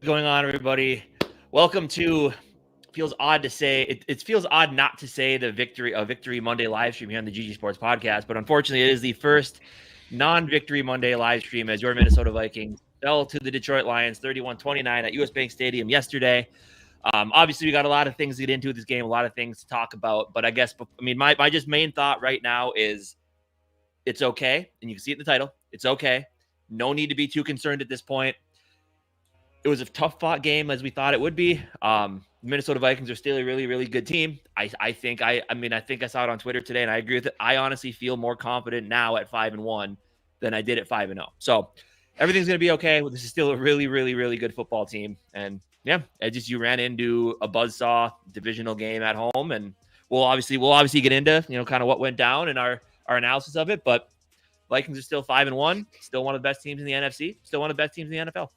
going on, everybody? Welcome to. Feels odd to say it feels odd not to say the Victory Monday live stream here on the GG Sports Podcast, but unfortunately, it is the first non-Victory Monday live stream as your Minnesota Vikings fell to the Detroit Lions 31-29 at US Bank Stadium yesterday. Obviously, we got a lot of things to get into this game, a lot of things to talk about, but I guess my just main thought right now is it's okay, and you can see it in the title. It's okay. No need to be too concerned at this point. It was a tough fought game as we thought it would be. Minnesota Vikings are still a really, really good team. I think I think I saw it on Twitter today, and I agree with it. I honestly feel more confident now at 5-1 than I did at 5-0. So everything's gonna be okay. This is still a really, really, really good football team. And yeah, you ran into a buzzsaw divisional game at home, and we'll obviously get into kind of what went down and our analysis of it. But Vikings are still 5-1, still one of the best teams in the NFC, still one of the best teams in the NFL.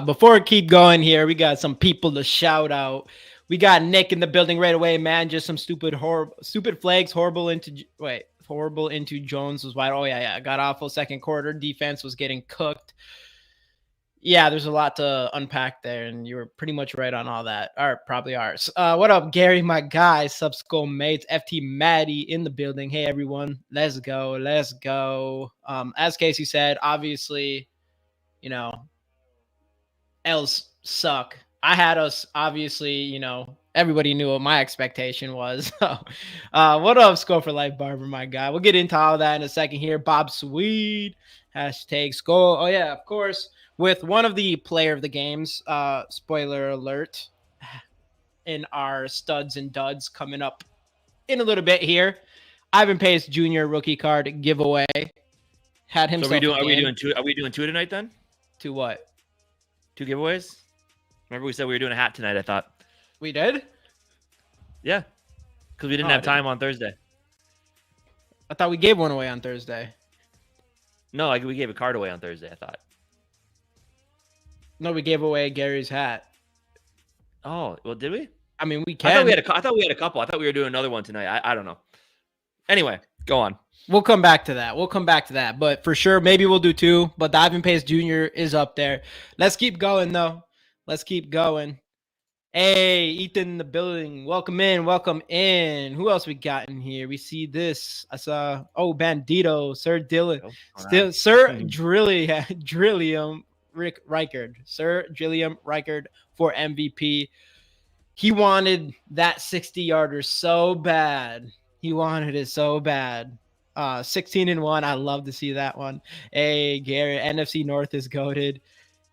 Before I keep going here, we got some people to shout out. We got Nick in the building right away, man. Just some stupid flags. Horrible into Jones was wide. Oh yeah. Got awful second quarter. Defense was getting cooked. Yeah, there's a lot to unpack there, and you were pretty much right on all that. Or probably ours. What up, Gary, my guy, Skol mates, FT Maddie in the building. Hey everyone, let's go. As Casey said, obviously, L's suck. I had us, obviously, everybody knew what my expectation was. What up, Score for Life Barber, my guy? We'll get into all that in a second here. Bob Swede, hashtag Skol. Oh, yeah, of course, with one of the player of the games, spoiler alert, in our studs and duds coming up in a little bit here. Ivan Pace Jr. rookie card giveaway. Had himself. So are we doing two tonight then? To what? 2 giveaways? Remember we said we were doing a hat tonight, I thought. We did? Yeah. Because we didn't have time on Thursday. I thought we gave one away on Thursday. No, we gave a card away on Thursday, I thought. No, we gave away Gary's hat. Oh, well, did we? I mean, we can. I thought we had a couple. I thought we were doing another one tonight. I don't know. Anyway, go on. We'll come back to that. But for sure, maybe we'll do 2. But the Ivan Pace Jr. is up there. Let's keep going, though. Hey, Ethan in the building. Welcome in. Who else we got in here? We see this. I saw, Bandito, Sir Dylan. Sir Drillium Reichard. Sir Drillium Reichard for MVP. He wanted that 60-yarder so bad. He wanted it so bad. 16-1. I love to see that one. Hey, Gary, NFC North is goated.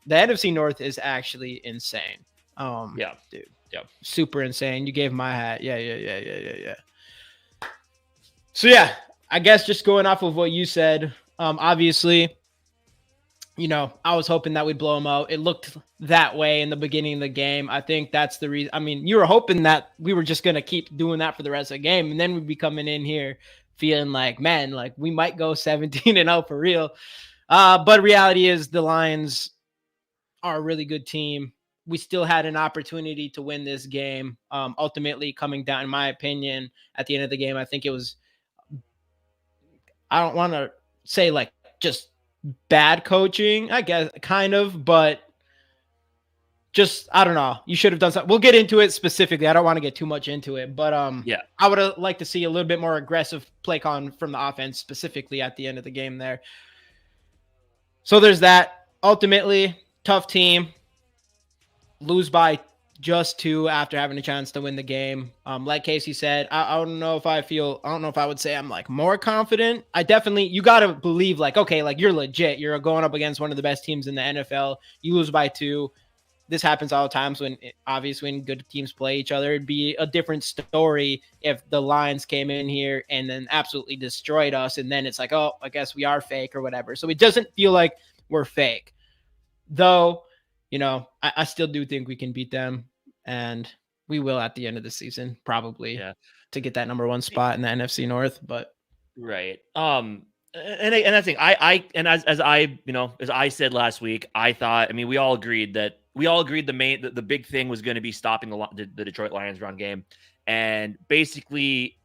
The NFC North is actually insane. Yeah, dude. Yeah. Super insane. You gave my hat. Yeah. So yeah, I guess just going off of what you said, obviously, I was hoping that we'd blow them out. It looked that way in the beginning of the game. I think that's the reason. I mean, you were hoping that we were just going to keep doing that for the rest of the game. And then we'd be coming in here feeling like, man, like we might go 17-0 for real. But reality is the Lions are a really good team. We still had an opportunity to win this game. Ultimately coming down, in my opinion, at the end of the game, I think it was, I don't want to say like just bad coaching, I guess, kind of, but just, I don't know. You should have done something. We'll get into it specifically. I don't want to get too much into it, but yeah, I would have liked to see a little bit more aggressive play con from the offense, specifically at the end of the game there. So there's that. Ultimately, tough team. Lose by just 2 after having a chance to win the game. Like Casey said, I don't know if I would say I'm like more confident. You got to believe like, okay, like you're legit. You're going up against one of the best teams in the NFL. You lose by 2. This happens all the times when good teams play each other. It'd be a different story if the Lions came in here and then absolutely destroyed us. And then it's like, oh, I guess we are fake or whatever. So it doesn't feel like we're fake. Though, I still do think we can beat them. And we will at the end of the season, probably, to get that number 1 spot in the NFC North. But right. And I think as I said last week, I thought, we all agreed the big thing was going to be stopping the Detroit Lions run game. And basically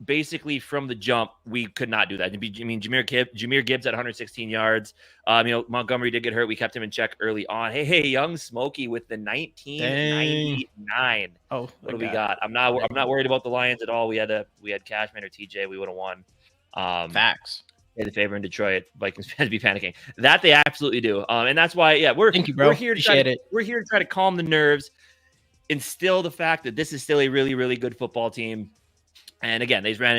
basically from the jump, we could not do that. I mean, Jahmyr Gibbs at 116 yards. Montgomery did get hurt. We kept him in check early on. Hey, young Smokey with the 1999. Oh, what do we got? I'm not worried about the Lions at all. We had Cashman or TJ. We would have won. Facts. They had the favor in Detroit. Vikings fans be panicking. That they absolutely do. And that's why, we're here to try to calm the nerves, instill the fact that this is still a really, really good football team. And again, they ran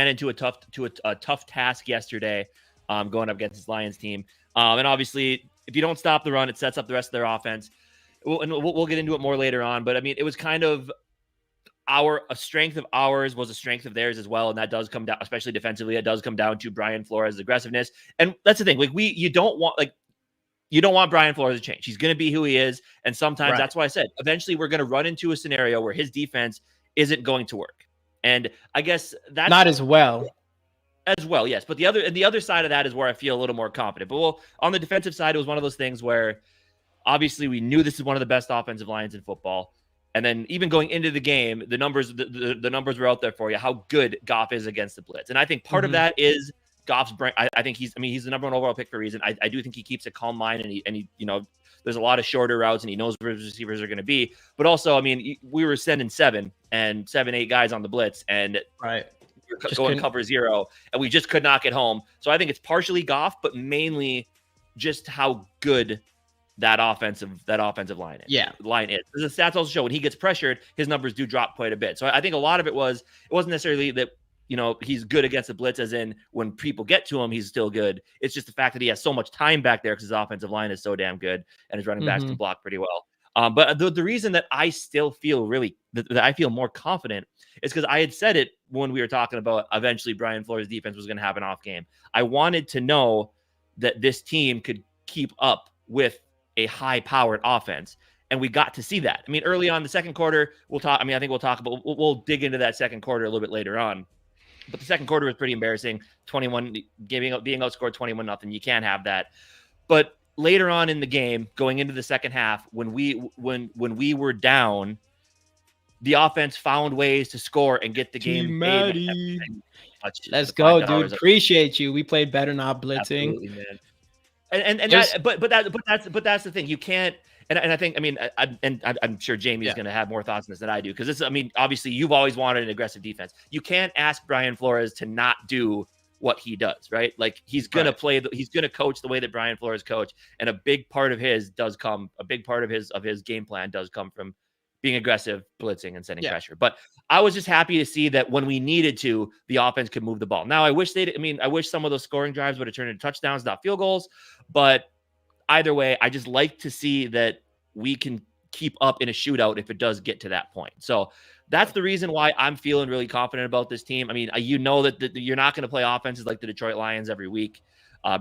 into a tough task yesterday, going up against this Lions team. And obviously, if you don't stop the run, it sets up the rest of their offense. We'll get into it more later on. But I mean, it was kind of a strength of ours was a strength of theirs as well, and that does come down, especially defensively. It does come down to Brian Flores' aggressiveness, and that's the thing. Like you don't want Brian Flores to change. He's going to be who he is, and sometimes that's why I said eventually we're going to run into a scenario where his defense isn't going to work. And I guess that's not as well. Yes. But the other side of that is where I feel a little more confident. But on the defensive side, it was one of those things where obviously we knew this is one of the best offensive lines in football. And then even going into the game, the numbers were out there for you, how good Goff is against the blitz. And I think part of that is Goff's brain. I think he's the number one overall pick for a reason. I do think he keeps a calm mind, and he there's a lot of shorter routes, and he knows where his receivers are going to be. But also, I mean, we were sending 7, 8 guys on the blitz, and we were going cover 0, and we just could not get home. So I think it's partially Goff, but mainly just how good that offensive line is. The stats also show when he gets pressured, his numbers do drop quite a bit. So I think a lot of it wasn't necessarily that he's good against the blitz, as in when people get to him, he's still good. It's just the fact that he has so much time back there because his offensive line is so damn good and his running backs can block pretty well. But the reason that I still feel that I feel more confident is because I had said it when we were talking about eventually Brian Flores' defense was going to have an off game. I wanted to know that this team could keep up with a high-powered offense. And we got to see that. I mean, early on in the second quarter, we'll dig into that second quarter a little bit later on. But the second quarter was pretty embarrassing. 21 being outscored 21-0. You can't have that. But later on in the game, going into the second half, when we were down, the offense found ways to score and get the game made. Let's go, dude. Appreciate you. We played better not blitzing. Absolutely, man. But that's the thing. You can't. And I think, I mean, I'm sure Jamie's going to have more thoughts on this than I do, because obviously you've always wanted an aggressive defense. You can't ask Brian Flores to not do what he does, right? Like he's going to he's going to coach the way that Brian Flores coach. And a big part of his game plan does come from being aggressive, blitzing, and sending pressure. But I was just happy to see that when we needed to, the offense could move the ball. Now I wish some of those scoring drives would have turned into touchdowns, not field goals, but either way, I just like to see that we can keep up in a shootout if it does get to that point. So that's the reason why I'm feeling really confident about this team. I mean, that you're not going to play offenses like the Detroit Lions every week.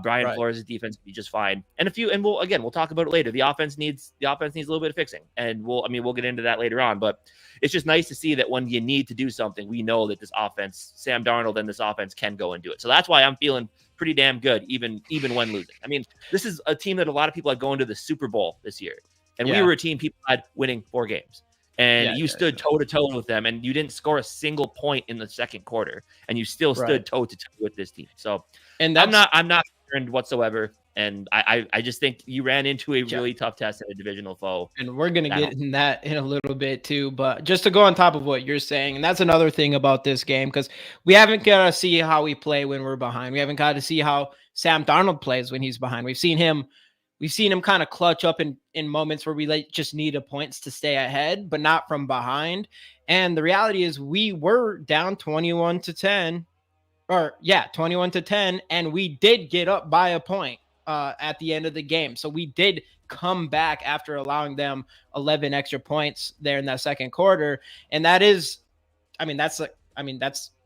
Brian Flores' defense will be just fine. We'll talk about it later. The offense needs a little bit of fixing, and we'll get into that later on. But it's just nice to see that when you need to do something, we know that this offense, Sam Darnold and this offense, can go and do it. So that's why I'm feeling pretty damn good, even when losing. I mean, this is a team that a lot of people had going to the Super Bowl this year, and we were a team people had winning 4 games. And you stood toe-to-toe with them, and you didn't score a single point in the second quarter, and you still stood toe-to-toe with this team. So, and I'm not concerned whatsoever. And I just think you ran into a really tough test at a divisional foe. And we're going to get in that in a little bit too. But just to go on top of what you're saying, and that's another thing about this game, because we haven't got to see how we play when we're behind. We haven't got to see how Sam Darnold plays when he's behind. We've seen him kind of clutch up in moments where we just need points to stay ahead, but not from behind. And the reality is we were down 21-10, and we did get up by a point at the end of the game. So we did come back after allowing them 11 extra points there in that second quarter. And that's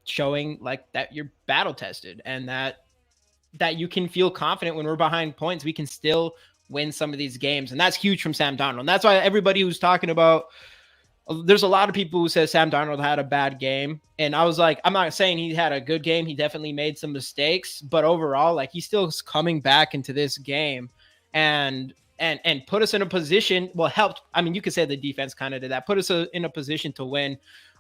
showing like that you're battle tested, and that you can feel confident when we're behind points, we can still win some of these games. And that's huge from Sam Darnold. And that's why everybody who's talking about, there's a lot of people who say Sam Darnold had a bad game. And I was like, I'm not saying he had a good game. He definitely made some mistakes, but overall, like, he still is coming back into this game and put us in a position, helped. I mean, you could say the defense kind of did that, put us in a position to win.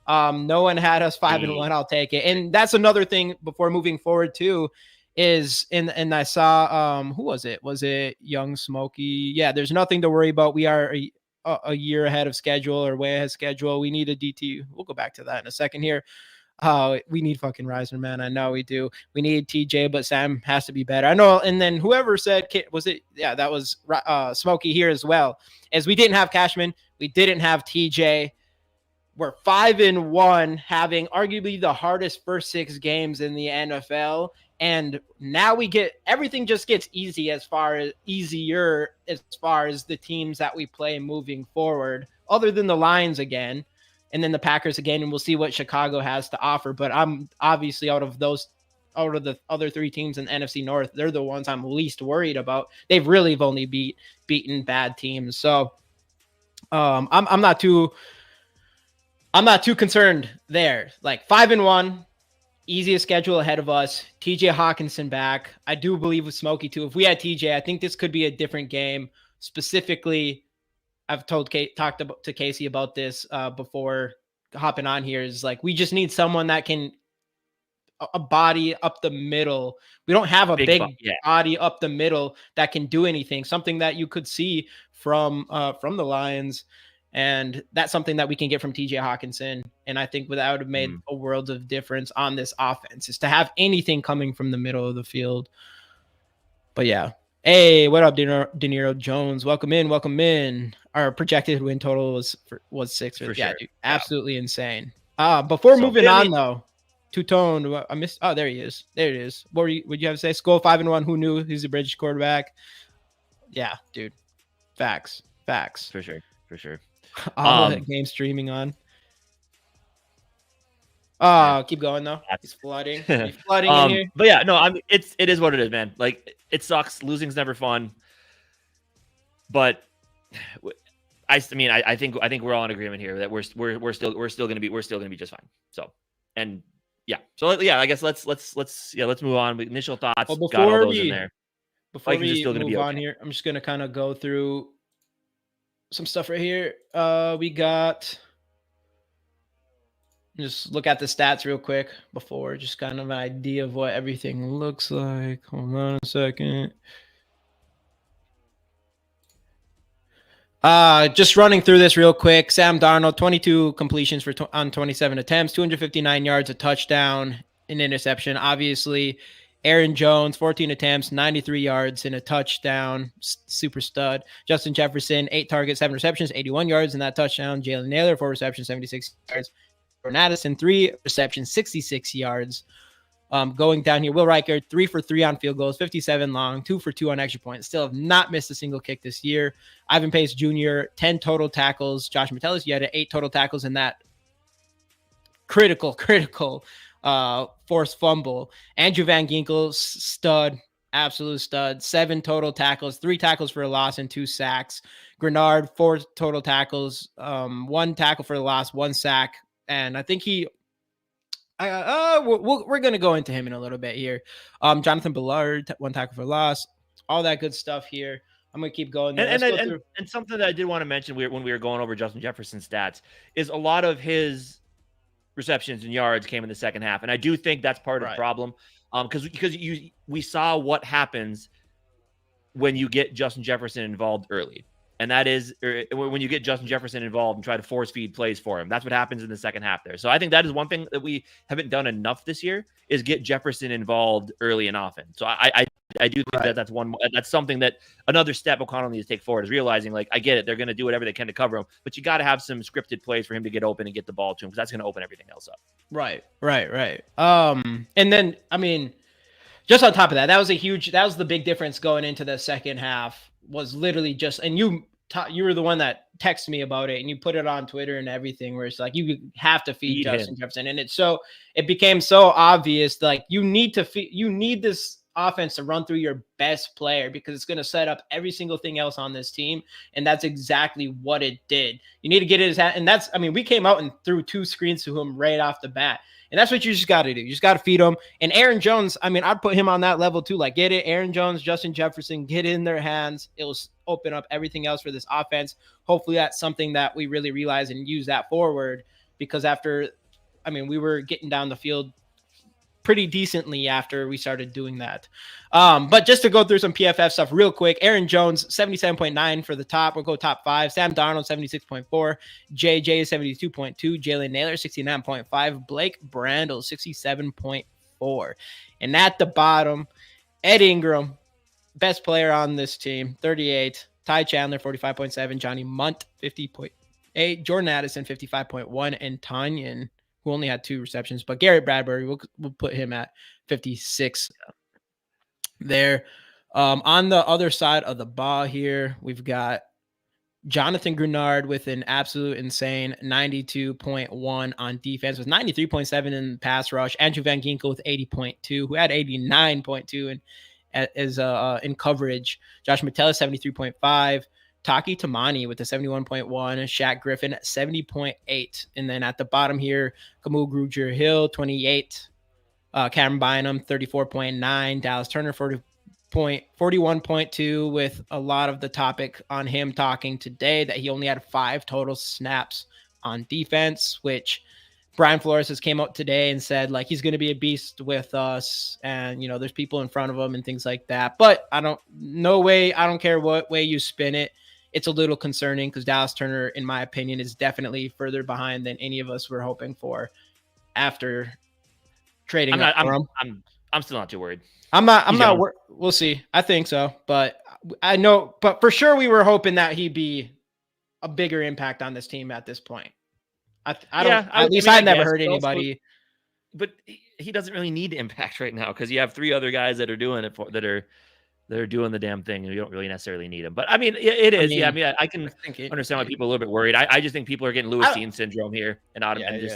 No one had us 5-1. I'll take it. And that's another thing before moving forward too, is and I saw who was it? Was it Young Smokey? Yeah, there's nothing to worry about. We are a year ahead of schedule or way ahead of schedule. We need a DT. We'll go back to that in a second here. We need fucking Reisner, man. I know we do. We need TJ, but Sam has to be better. I know. And then whoever said, was it? Yeah, that was Smokey here as well. As we didn't have Cashman, we didn't have TJ. We're 5-1, having arguably the hardest first 6 games in the NFL. And now we get everything just gets easier as far as the teams that we play moving forward, other than the Lions again, and then the Packers again, and we'll see what Chicago has to offer. But I'm obviously out of the other 3 teams in the NFC North, they're the ones I'm least worried about. They've really only beaten bad teams, so I'm not too concerned there. Like 5-1. Easiest schedule ahead of us. TJ Hawkinson back. I do believe with Smokey too. If we had TJ, I think this could be a different game. Specifically, I've talked to Casey about this before hopping on here. Is like we just need someone that can a body up the middle. We don't have a big body up the middle that can do anything. Something that you could see from the Lions. And that's something that we can get from TJ Hawkinson. And I think that would have made a world of difference on this offense, is to have anything coming from the middle of the field. But yeah. Hey, what up, De Niro Jones? Welcome in. Our projected win total was 6. For yeah, sure. dude, absolutely insane. Before moving on, though, Two-Tone, I missed. Oh, there he is. There it is. What would you have to say? Skol 5-1. Who knew he's a bridge quarterback? Yeah, dude. Facts. For sure. That game streaming on. Keep going though. It's flooding. Flooding in here. But yeah, no, it is what it is, man. Like it sucks. Losing's never fun. But I think we're all in agreement here that we're still going to be just fine. So, and yeah. So yeah, I guess let's move on. Initial thoughts. Well, got all those in there. Before we move on here, I'm just going to kind of go through some stuff right here. We got, just look at the stats real quick before, just kind of an idea of what everything looks like. Hold on a second. Just running through this real quick. Sam Darnold, 22 completions on 27 attempts, 259 yards, a touchdown, an interception. Obviously, Aaron Jones, 14 attempts, 93 yards, and a touchdown. Super stud. Justin Jefferson, 8 targets, 7 receptions, 81 yards, and that touchdown. Jalen Naylor, 4 receptions, 76 yards. Jordan Addison, 3 receptions, 66 yards. Going down here, Will Riker, 3 for 3 on field goals, 57 long, 2 for 2 on extra points. Still have not missed a single kick this year. Ivan Pace Jr., 10 total tackles. Josh Metellus, you had 8 total tackles in that critical forced fumble. Andrew Van Ginkel, stud, absolute stud. 7 total tackles, 3 tackles for a loss and 2 sacks. Grenard, 4 total tackles, 1 tackle for the loss, 1 sack. And I think we're going to go into him in a little bit here. Jonathan Ballard, 1 tackle for loss. All that good stuff here. I'm going to keep going. And something that I did want to mention when we were going over Justin Jefferson's stats is a lot of his receptions and yards came in the second half. And I do think that's part of the problem. Because we saw what happens when you get Justin Jefferson involved early. And that is when you get Justin Jefferson involved and try to force feed plays for him. That's what happens in the second half there. So I think that is one thing that we haven't done enough this year is get Jefferson involved early and often. So I do think that's something that another step O'Connell needs to take forward is realizing, like, I get it. They're going to do whatever they can to cover him, but you got to have some scripted plays for him to get open and get the ball to him, because that's going to open everything else up. Right. And then, I mean, just on top of that, that was the big difference going into the second half was literally just, and you were the one that texted me about it and you put it on Twitter and everything, where it's like, you have to feed Justin Jefferson. And it became so obvious, like you need this offense to run through your best player, because it's going to set up every single thing else on this team. And that's exactly what it did. You need to get his hat. And we came out and threw 2 screens to him right off the bat. And that's what you just got to do. You just got to feed him. And Aaron Jones, I'd put him on that level too. Like, get it, Aaron Jones, Justin Jefferson, get it in their hands. It will open up everything else for this offense. Hopefully that's something that we really realize and use that forward. because we were getting down the field pretty decently after we started doing that. But just to go through some PFF stuff real quick, Aaron Jones, 77.9 for the top. We'll go top 5. Sam Darnold, 76.4. JJ, 72.2. Jalen Naylor, 69.5. Blake Brandel, 67.4. And at the bottom, Ed Ingram, best player on this team, 38. Ty Chandler, 45.7. Johnny Munt, 50.8. Jordan Addison, 55.1. And Tanyan, who only had 2 receptions, but Garrett Bradbury, we'll put him at 56 there. On the other side of the ball here, we've got Jonathan Grenard with an absolute insane 92.1 on defense, with 93.7 in pass rush. Andrew Van Ginkel with 80.2, who had 89.2 in coverage. Josh Metellus, 73.5. Taki Tamani with a 71.1, Shaq Griffin at 70.8. And then at the bottom here, Kamul Grugier-Hill, 28. Cameron Bynum, 34.9. Dallas Turner, 41.2, with a lot of the topic on him talking today that he only had 5 total snaps on defense, which Brian Flores has came out today and said, like, he's going to be a beast with us. And, there's people in front of him and things like that. But I don't care what way you spin it. It's a little concerning because Dallas Turner, in my opinion, is definitely further behind than any of us were hoping for after trading for him. I'm still not too worried. We'll see. I think so, but for sure we were hoping that he'd be a bigger impact on this team at this point. I never heard anybody. But he doesn't really need impact right now because you have 3 other guys that are doing it that are doing the damn thing, and you don't really necessarily need them. But I mean, it is. I can understand why people are a little bit worried. I just think people are getting Lewis-Dean syndrome here, and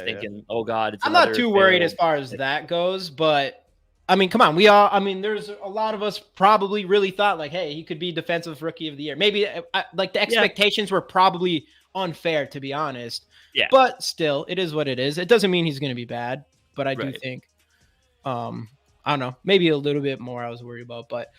thinking, oh God, I'm not too worried as far as that goes. But I mean, come on, there's a lot of us probably really thought like, hey, he could be defensive rookie of the year. Maybe like the expectations were probably unfair, to be honest. Yeah. But still, it is what it is. It doesn't mean he's going to be bad, but I do think, I don't know, maybe a little bit more I was worried about, but.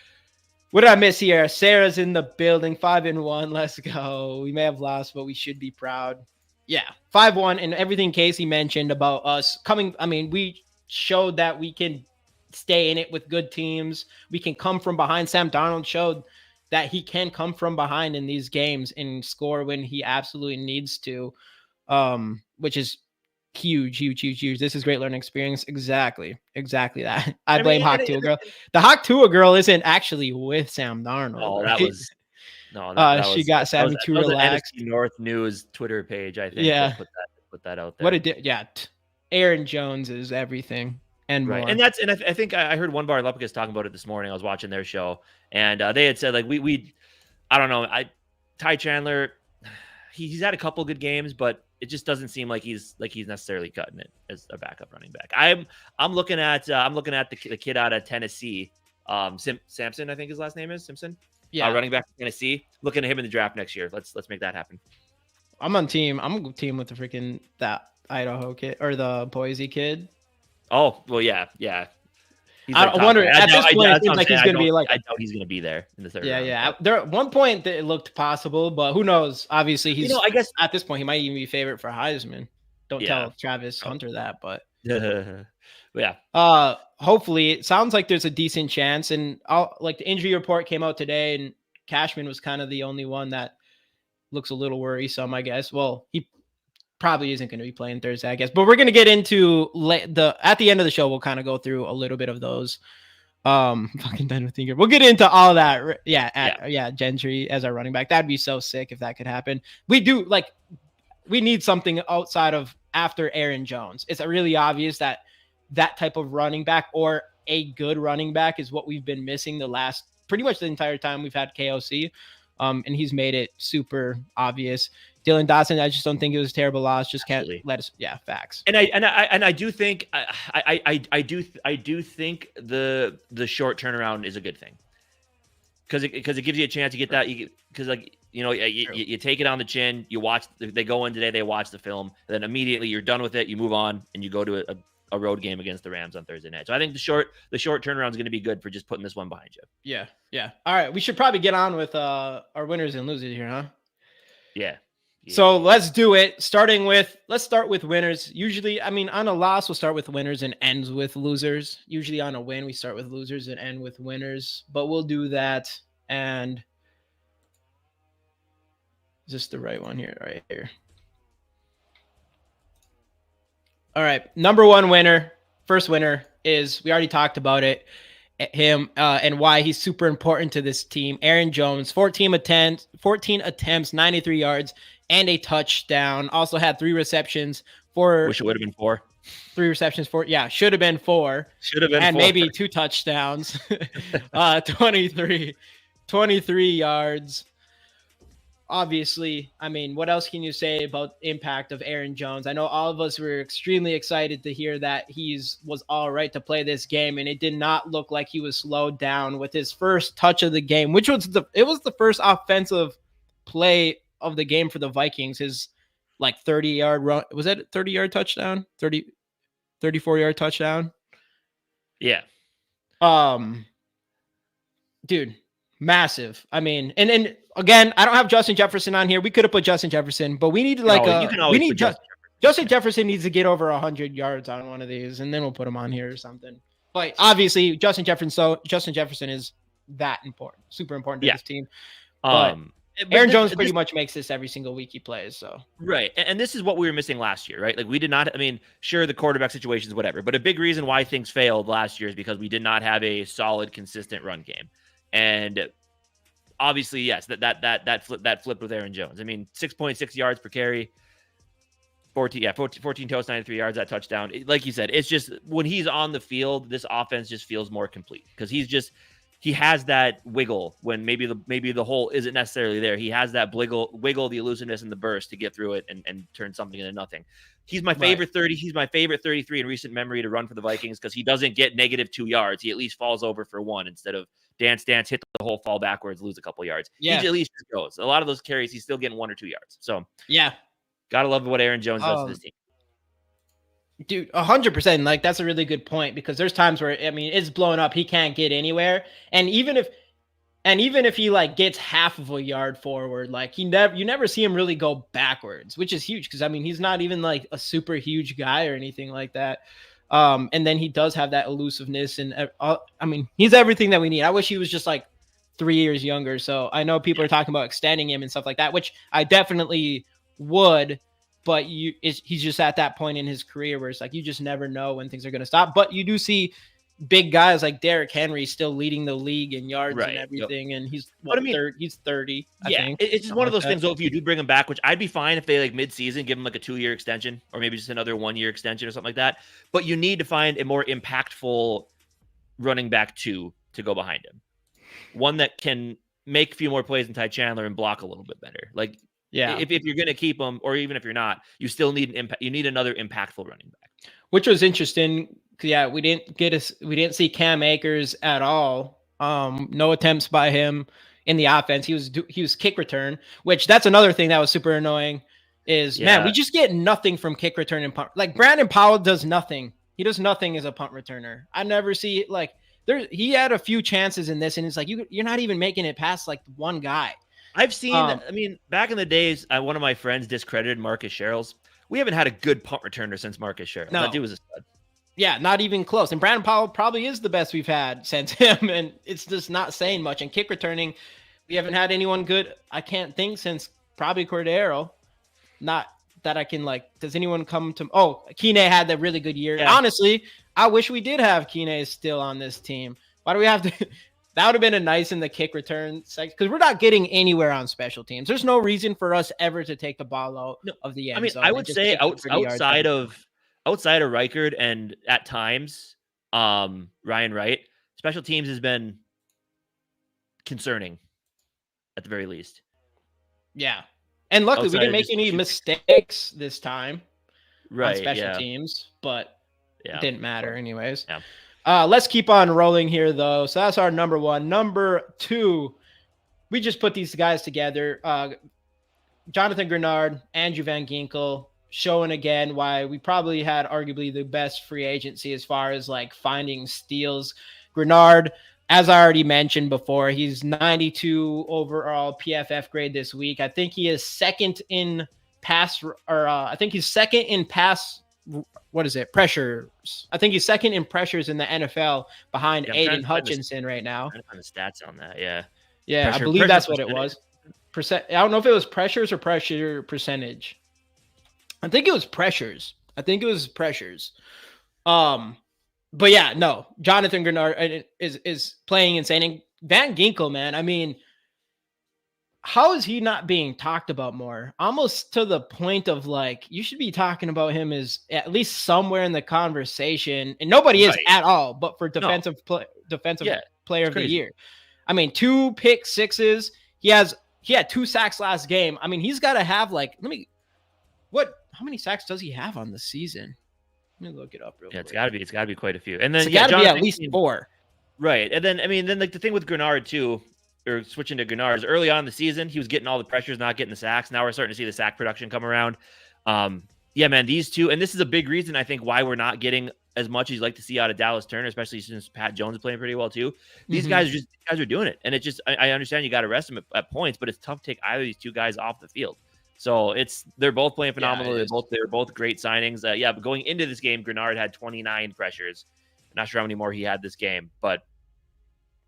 What did I miss here? Sarah's in the building, 5-1. Let's go. We may have lost, but we should be proud. Yeah, 5-1, and everything Casey mentioned about us coming. I mean, we showed that we can stay in it with good teams. We can come from behind. Sam Darnold showed that he can come from behind in these games and score when he absolutely needs to, which is huge. This is great learning experience. Exactly that. I blame Hawk Tua girl. The Hawk Tua girl isn't actually with Sam Darnold. Oh, that was that she got Sammy to relax. NFC North News Twitter page, I think. Yeah, put that out there. What it did? Yeah, Aaron Jones is everything and more. And I think I heard One Bar Lepicus talking about it this morning. I was watching their show, and they had said like we I don't know. Ty Chandler, he's had a couple good games, but it just doesn't seem like he's necessarily cutting it as a backup running back. I'm looking at the kid out of Tennessee, Sampson, I think his last name is Simpson. Yeah, running back from Tennessee. Looking at him in the draft next year. Let's make that happen. I'm on team. I'm a team with the freaking that Idaho kid or the Boise kid. Oh well, yeah. I wonder at this point it seems like he's going to be like. I doubt he's going to be there in the third round. Yeah. There at one point that it looked possible, but who knows? Obviously, he's. I guess at this point he might even be favorite for Heisman. Don't tell Travis Hunter that, but. Yeah. Hopefully, it sounds like there's a decent chance, and like the injury report came out today, and Cashman was kind of the only one that looks a little worrisome, I guess. Well, he probably isn't going to be playing Thursday, I guess. But we're going to get into at the end of the show. We'll kind of go through a little bit of those. Fucking done with Ingram. We'll get into all that. Yeah. Gentry as our running back. That'd be so sick if that could happen. We need something outside of after Aaron Jones. It's really obvious that type of running back or a good running back is what we've been missing pretty much the entire time we've had KOC. And he's made it super obvious. Dylan Dotson, I just don't think it was a terrible loss. Just can't let us. Yeah, facts. And I do think I do think the short turnaround is a good thing because it gives you a chance to get that. Because you take it on the chin. You watch. They go in today. They watch the film. And then immediately you're done with it. You move on and you go to a road game against the Rams on Thursday night. So I think the short turnaround is going to be good for just putting this one behind you. Yeah. All right, we should probably get on with our winners and losers here, huh? Yeah. So let's do it. Let's start with winners. Usually, I mean, on a loss, we'll start with winners and ends with losers. Usually on a win, we start with losers and end with winners, but we'll do that. And is this the right one here? Right here. All right. Number one winner, first winner is, we already talked about it, him and why he's super important to this team. Aaron Jones, 14 attempts, 93 yards, and a touchdown. Also had 3 receptions for. Wish it would have been 4. 3 receptions for, yeah, should have been 4. Should have been and 4. Maybe 2 touchdowns. 23 yards. Obviously, I mean, what else can you say about impact of Aaron Jones? I know all of us were extremely excited to hear that was all right to play this game, and it did not look like he was slowed down with his first touch of the game, which was the first offensive play of the game for the Vikings. His 30-yard run, was that a 30-yard touchdown? 34-yard touchdown? Yeah. Dude, massive. I mean, and again, I don't have Justin Jefferson on here. We could have put Justin Jefferson, but we need Justin Jefferson needs to get over 100 yards on one of these, and then we'll put him on here or something. But obviously, Justin Jefferson is that important, super important to this team. But Aaron Jones pretty much makes this every single week he plays. So right, and this is what we were missing last year, right? Like we did not. I mean, sure, the quarterback situations, whatever, but a big reason why things failed last year is because we did not have a solid, consistent run game. And obviously, yes, that flipped with Aaron Jones. I mean, 6.6 yards per carry, 14 toast, 93 yards, that touchdown. Like you said, it's just when he's on the field, this offense just feels more complete because he has that wiggle when maybe the hole isn't necessarily there. He has that wiggle, the elusiveness and the burst to get through it and turn something into nothing. He's my favorite 30. He's my favorite 33 in recent memory to run for the Vikings because he doesn't get -2 yards. He at least falls over for 1 instead of dance, hit the hole, fall backwards, lose a couple yards. Yeah. He at least just goes. A lot of those carries, he's still getting 1 or 2 yards. So yeah, gotta love what Aaron Jones does to this team. Dude, 100%. Like that's a really good point because there's times where it's blown up. He can't get anywhere, and even if he gets half of a yard forward, you never see him really go backwards, which is huge because he's not even a super huge guy or anything like that. And then he does have that elusiveness, and he's everything that we need. I wish he was just 3 years younger. So I know people are talking about extending him and stuff like that, which I definitely would. But he's just at that point in his career where it's you just never know when things are going to stop. But you do see big guys like Derrick Henry still leading the league in yards and everything. Yep. And he's he's 30. I think. It's just one of those things. Though, if you do bring him back, which I'd be fine if they mid-season give him a 2-year extension or maybe just another 1-year extension or something like that. But you need to find a more impactful running back to go behind him, one that can make a few more plays than Ty Chandler and block a little bit better. Yeah, if you're going to keep him, or even if you're not, you still need an impact. You need another impactful running back, which was interesting. Yeah, we didn't see Cam Akers at all. No attempts by him in the offense. He was kick return, which that's another thing that was super annoying. Man, we just get nothing from kick return and punt. Brandon Powell does nothing. He does nothing as a punt returner. I never see he had a few chances in this, and it's you're not even making it past one guy. I've seen, back in the days, one of my friends discredited Marcus Sherrills. We haven't had a good punt returner since Marcus Sherrills. No. That dude was a stud. Yeah, not even close. And Brandon Powell probably is the best we've had since him, and it's just not saying much. And kick returning, we haven't had anyone good, I can't think, since probably Cordero. Not that I can, does anyone come to – oh, Keeney had that really good year. Yeah. Honestly, I wish we did have Keeney still on this team. Why do we have to – that would have been a nice in the kick return section because we're not getting anywhere on special teams. There's no reason for us ever to take the ball out of the end zone. I would say outside of Reichard and at times Ryan Wright, special teams has been concerning at the very least. Yeah. And luckily we didn't make any mistakes this time on special teams, but it didn't matter anyways. Yeah. Let's keep on rolling here, though. So that's our number 1. Number 2, we just put these guys together. Jonathan Grenard, Andrew Van Ginkel, showing again why we probably had arguably the best free agency as far as finding steals. Grenard as I already mentioned before, he's 92 overall PFF grade this week. I think he is second in pass, or I think he's second in pass. What is it? Pressures. I think he's second in pressures in the NFL behind Aiden Hutchinson right now. I'm trying to find the stats on that. Yeah. Yeah, I believe that's what it was. I don't know if it was pressures or pressure percentage. I think it was pressures. But yeah, no, Jonathan Grenard is playing insane. And Van Ginkel, man, I mean, how is he not being talked about more? Almost to the point of like, you should be talking about him as player in the conversation, and nobody is at all. But for defensive player of the year, I mean, 2 pick sixes. He had 2 sacks last game. I mean, he's got to have like, how many sacks does he have on the season? Let me look it up real quick. It's gotta be quite a few. And then it's gotta be at least 4. Right. And then like the thing with Grenard too, or switching to Grenard, is early on in the season, he was getting all the pressures, not getting the sacks. Now we're starting to see the sack production come around. Yeah, man, these two, and this is a big reason I think why we're not getting as much as you'd like to see out of Dallas Turner, especially since Pat Jones is playing pretty well too. These guys are doing it. And it just, I understand you got to rest them at points, but it's tough to take either of these two guys off the field. So they're both playing phenomenal. Yeah, they're both great signings. But going into this game, Grenard had 29 pressures. I'm not sure how many more he had this game, but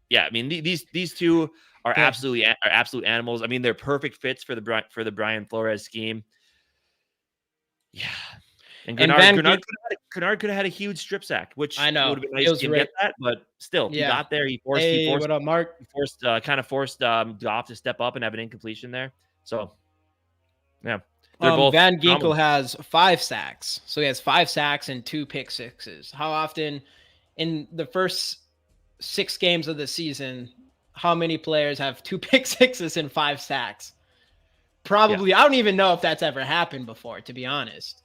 yeah, I mean these two are absolute animals. I mean, they're perfect fits for the Brian Flores scheme. Yeah, and Grenard could have had a huge strip sack, which I know would have been nice to get that, but still, he got there. He forced what up, Mark? He forced Goff to step up and have an incompletion there. So. Yeah, Van Ginkel has 5 sacks, so he has 5 sacks and 2 pick sixes. How often in the first 6 games of the season, how many players have 2 pick sixes and 5 sacks? Probably, yeah. I don't even know if that's ever happened before, to be honest.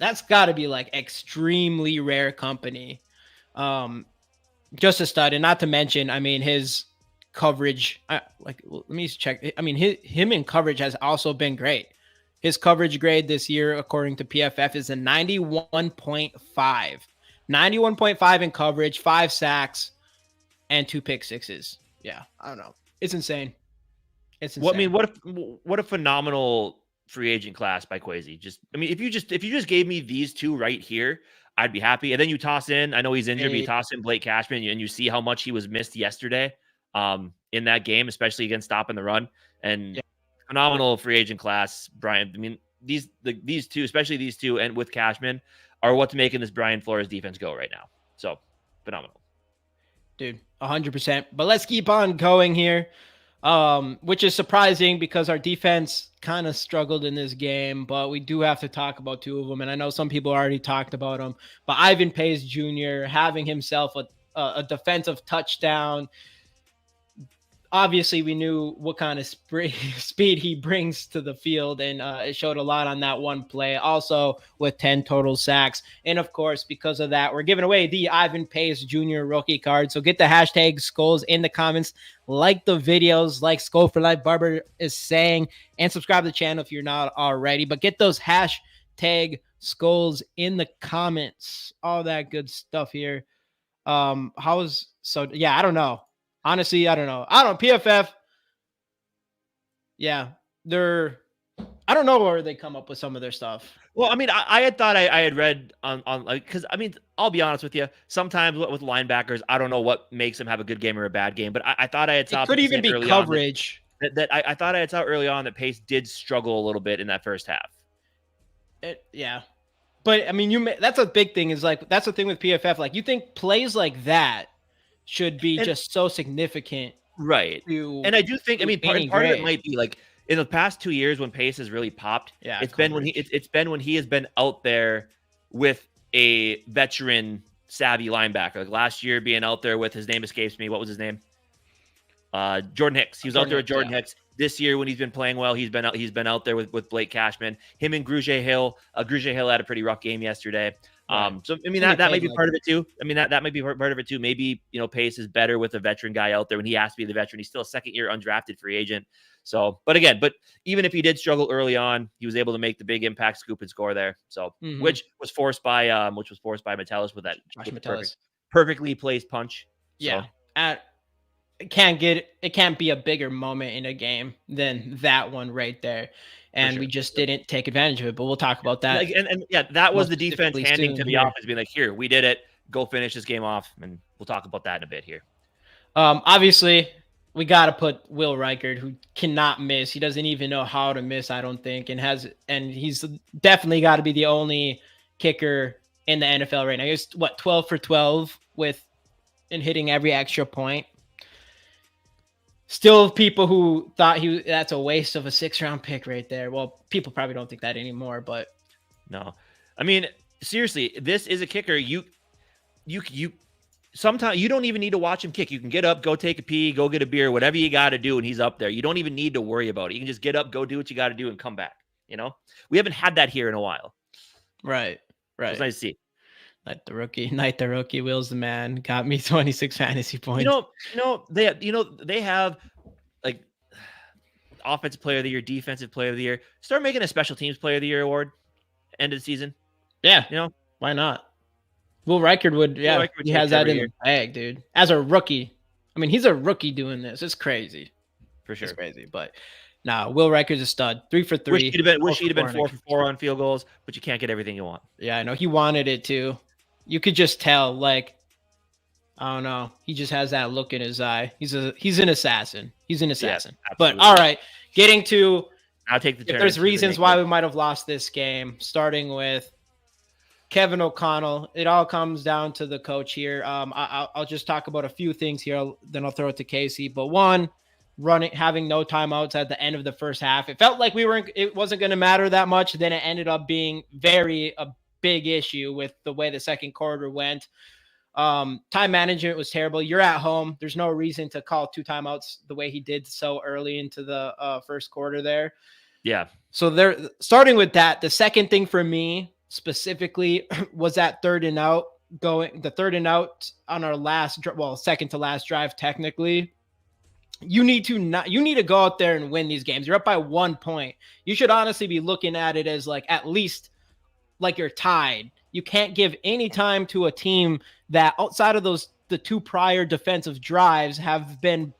That's got to be like extremely rare company. Just a stud, and not to mention, I mean, his coverage, let me check. I mean, him in coverage has also been great. His coverage grade this year, according to PFF, is a 91.5. 91.5 in coverage, 5 sacks, and 2 pick sixes. Yeah, I don't know. It's insane. Well, I mean, what a phenomenal free agent class by Kwesi. If you just gave me these two right here, I'd be happy. And then you toss in, I know he's injured, but you toss in Blake Cashman, and you see how much he was missed yesterday. In that game, especially against stopping the run, and phenomenal free agent class, Brian. I mean, these two, especially these two, and with Cashman, are what's making this Brian Flores defense go right now. So phenomenal, dude, 100%. But let's keep on going here, which is surprising because our defense kind of struggled in this game, but we do have to talk about 2 of them. And I know some people already talked about them, but Ivan Pace Jr. having himself a defensive touchdown. Obviously, we knew what kind of speed he brings to the field, and it showed a lot on that one play. Also, with 10 total sacks. And, of course, because of that, we're giving away the Ivan Pace Jr. rookie card. So get the hashtag Skols in the comments. Like the videos, like Skol for Life Barber is saying, and subscribe to the channel if you're not already. But get those hashtag Skols in the comments. All that good stuff here. I don't know. Honestly, I don't know. PFF. Yeah, I don't know where they come up with some of their stuff. Well, I mean, I had thought I had read on like, because I mean, I'll be honest with you. Sometimes with linebackers, I don't know what makes them have a good game or a bad game. But I thought I had saw. It could even be coverage. I thought I had saw early on that Pace did struggle a little bit in that first half. Yeah, but I mean, that's a big thing. Is like that's the thing with PFF. Like you think plays like that should be just so significant, right? And I do think, I mean, part of it might be like in the past 2 years when Pace has really popped. Yeah, it's been when he has been out there with a veteran savvy linebacker. Like last year, being out there with, his name escapes me. What was his name? Jordan Hicks. He was out there with Jordan Hicks. This year, when he's been playing well, he's been out there with Blake Cashman. Him and Grugier Hill. Grugier Hill had a pretty rough game yesterday. So I mean that might be part of it too. I mean that might be part of it too. Maybe Pace is better with a veteran guy out there when he has to be the veteran. He's still a second-year undrafted free agent. So, but even if he did struggle early on, he was able to make the big impact, scoop and score there. So, which was forced by Metellus with that Josh Metellus. perfectly placed punch. Yeah. It can't be a bigger moment in a game than that one right there. And we just didn't take advantage of it. But we'll talk about that. And that was the defense handing to the here. offense, being like, here, we did it. Go finish this game off. And we'll talk about that in a bit here. Obviously, we got to put Will Reichard, who cannot miss. He doesn't even know how to miss, I don't think, and he's definitely got to be the only kicker in the NFL right now. He's 12 for 12 in hitting every extra point. Still, people who thought that's a waste of a 6th-round pick right there. Well, people probably don't think that anymore, but no, I mean, seriously, this is a kicker. You sometimes you don't even need to watch him kick. You can get up, go take a pee, go get a beer, whatever you got to do, and he's up there. You don't even need to worry about it. You can just get up, go do what you got to do, and come back. We haven't had that here in a while. Right. It's nice to see. Night the rookie, Will's the man. Got me 26 fantasy points. They have like offensive player of the year, defensive player of the year. Start making a special teams player of the year award end of the season. Yeah. Why not? Will Reichard would, he has that in the bag, dude. As a rookie. I mean, he's a rookie doing this. It's crazy. For sure. It's crazy. But Will Reichard's a stud. 3 for 3. Wish he'd have been 4 for 4 on field goals, but you can't get everything you want. Yeah, I know. He wanted it too. You could just tell, like, I don't know. He just has that look in his eye. He's an assassin. Yeah, but all right, getting to I'll take the turn. There's reasons why we might have lost this game, starting with Kevin O'Connell. It all comes down to the coach here. I'll just talk about a few things here, then I'll throw it to Casey. But one, having no timeouts at the end of the first half. It felt like it wasn't going to matter that much. Then it ended up being a big issue with the way the second quarter went. Time management was terrible. You're at home. There's no reason to call 2 timeouts the way he did so early into the first quarter there. Yeah. So starting with that, the second thing for me specifically was that third and out on our second to last drive. Technically, you need to go out there and win these games. You're up by 1 point. You should honestly be looking at it as like, at least like you're tied. You can't give any time to a team that outside of the 2 prior defensive drives have been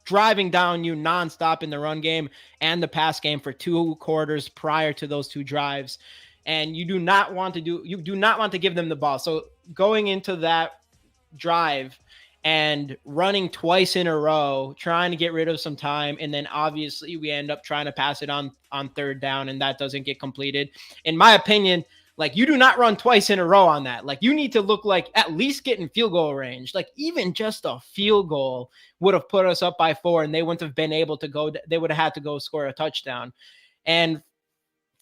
driving down you nonstop in the run game and the pass game for 2 quarters prior to those 2 drives. And you do not want to give them the ball. So going into that drive and running twice in a row, trying to get rid of some time. And then obviously we end up trying to pass it on third down, and that doesn't get completed. In my opinion, like, you do not run twice in a row on that. Like, you need to look like at least getting field goal range. Like, even just a field goal would have put us up by 4, and they wouldn't have been able to go. They would have had to go score a touchdown. And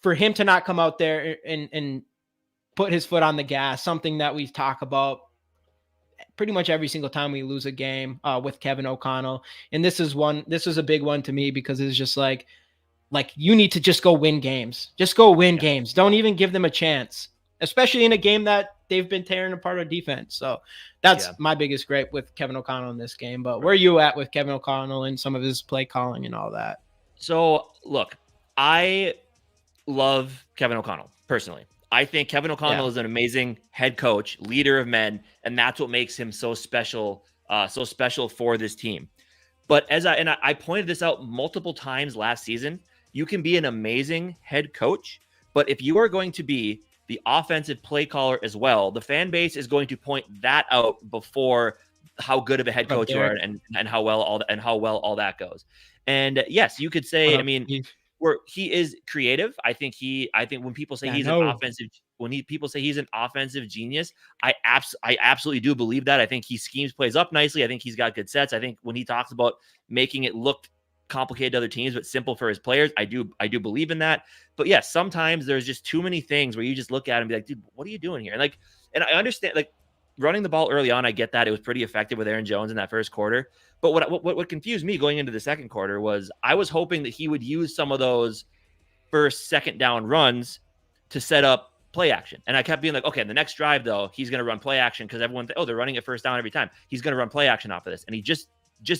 for him to not come out there and put his foot on the gas, something that we talk about pretty much every single time we lose a game with Kevin O'Connell. And this is a big one to me, because it's just like you need to just go win games. Just go win games. Don't even give them a chance, especially in a game that they've been tearing apart our defense. So that's my biggest gripe with Kevin O'Connell in this game. But where are you at with Kevin O'Connell and some of his play calling and all that? So look, I love Kevin O'Connell personally. I think Kevin O'Connell is an amazing head coach, leader of men, and that's what makes him so special for this team. But I pointed this out multiple times last season, you can be an amazing head coach, but if you are going to be the offensive play caller as well, the fan base is going to point that out before how good of a head coach you are and how well all that goes. And yes, you could say, he is creative. I think when people say people say he's an offensive genius, I absolutely do believe that. I think he schemes plays up nicely. I think he's got good sets. I think when he talks about making it look complicated to other teams but simple for his players, I do believe in that. But yes, sometimes there's just too many things where you just look at him and be like, dude, what are you doing here? And I understand, like, running the ball early on, I get that. It was pretty effective with Aaron Jones in that first quarter. But what confused me going into the second quarter was I was hoping that he would use some of those first, second down runs to set up play action. And I kept being like, okay, the next drive, though, he's going to run play action because everyone, they're running it first down every time. He's going to run play action off of this. And he just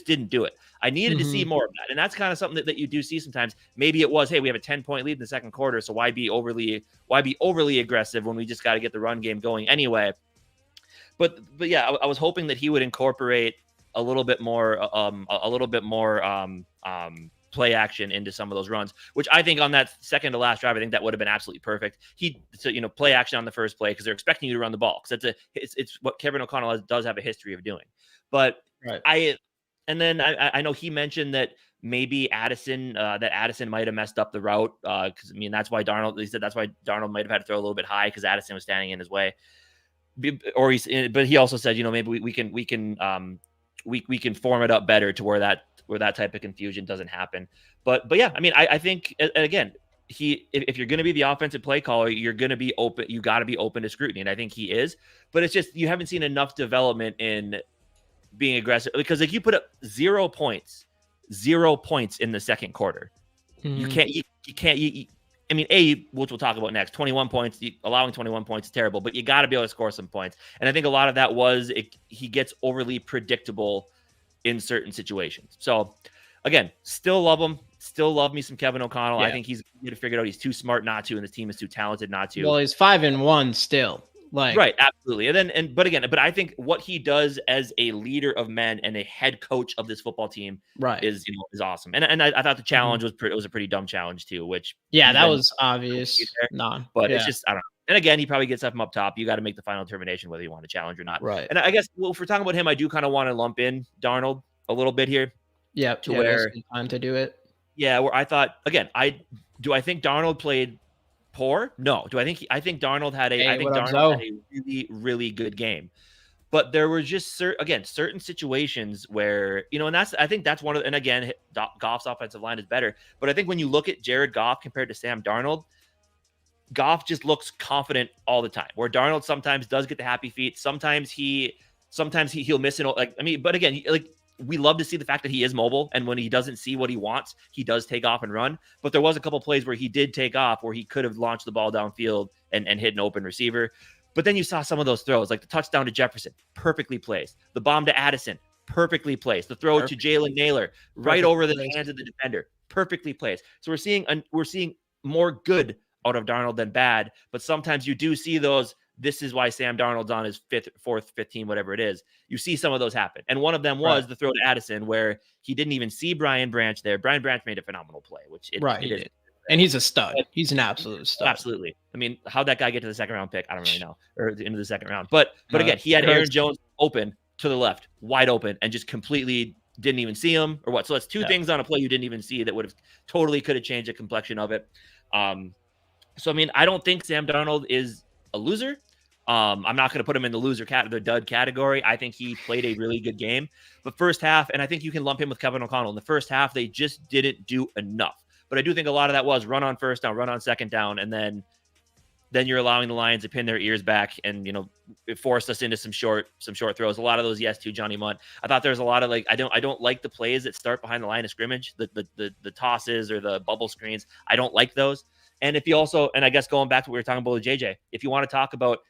didn't do it. I needed to see more of that. And that's kind of something that you do see sometimes. Maybe it was, hey, we have a 10-point lead in the second quarter, so why be overly aggressive when we just got to get the run game going anyway? But yeah, I was hoping that he would incorporate a little bit more play action into some of those runs, which I think on that second to last drive, I think that would have been absolutely perfect. Play action on the first play because they're expecting you to run the ball, because it's what Kevin O'Connell does have a history of doing. But Right. I know he mentioned that maybe Addison might have messed up the route, because that's why Darnold might have had to throw a little bit high because Addison was standing in his way. But he also said, maybe we can form it up better to where that type of confusion doesn't happen. But yeah, I think, again, if you're going to be the offensive play caller, you're going to be open. You got to be open to scrutiny, and I think he is. But it's just you haven't seen enough development in being aggressive, because you put up 0 points in the second quarter. Mm-hmm. You can't. Which we'll talk about next, 21 points, allowing 21 points is terrible, but you got to be able to score some points. And I think a lot of that was he gets overly predictable in certain situations. So again, still love him. Still love me some Kevin O'Connell. Yeah. I think he's going to figure it out. He's too smart not to, and this team is too talented not to. Well, he's 5-1 still. Right, absolutely. But I think what he does as a leader of men and a head coach of this football team is awesome. And I thought the challenge was a pretty dumb challenge too, which that was obvious. It's just, I don't know. And again, he probably gets up from up top. You got to make the final determination whether you want to challenge or not. Right. And I guess, if we're talking about him, I do kind of want to lump in Darnold a little bit here. Yeah. Where time to do it. Yeah. Where I thought, again, I think Darnold played poor? No. I think Darnold had a really, really good game. But there were just certain situations where, and I think that's one of, and again, Goff's offensive line is better. But I think when you look at Jared Goff compared to Sam Darnold, Goff just looks confident all the time, where Darnold sometimes does get the happy feet. Sometimes he'll miss it. But again, we love to see the fact that he is mobile, and when he doesn't see what he wants, he does take off and run. But there was a couple plays where he did take off, where he could have launched the ball downfield and hit an open receiver. But then you saw some of those throws, like the touchdown to Jefferson, perfectly placed. The bomb to Addison, perfectly placed. The throw to Jalen Naylor, right over the hands of the defender, perfectly placed. So we're seeing more good out of Darnold than bad. But sometimes you do see those. This is why Sam Darnold's on his fourth, 15, whatever it is. You see some of those happen. And one of them was the throw to Addison, where he didn't even see Brian Branch there. Brian Branch made a phenomenal play, which it is. And he's a stud. He's an absolute stud. Absolutely. How'd that guy get to the second round pick? I don't really know. Or into the second round. But again, he had Aaron Jones open to the left, wide open, and just completely didn't even see him or what. So that's two things on a play you didn't even see that would have totally could have changed the complexion of it. So I don't think Sam Darnold is a loser. I'm not going to put him in the dud category. I think he played a really good game. But first half, and I think you can lump him with Kevin O'Connell. In the first half, they just didn't do enough. But I do think a lot of that was run on first down, run on second down, and then you're allowing the Lions to pin their ears back, and it forced us into some short throws. A lot of those to Johnny Munt. I thought there's a lot of I don't like the plays that start behind the line of scrimmage, the tosses or the bubble screens. I don't like those. And if you also, and I guess going back to what we were talking about with JJ, if you want to talk about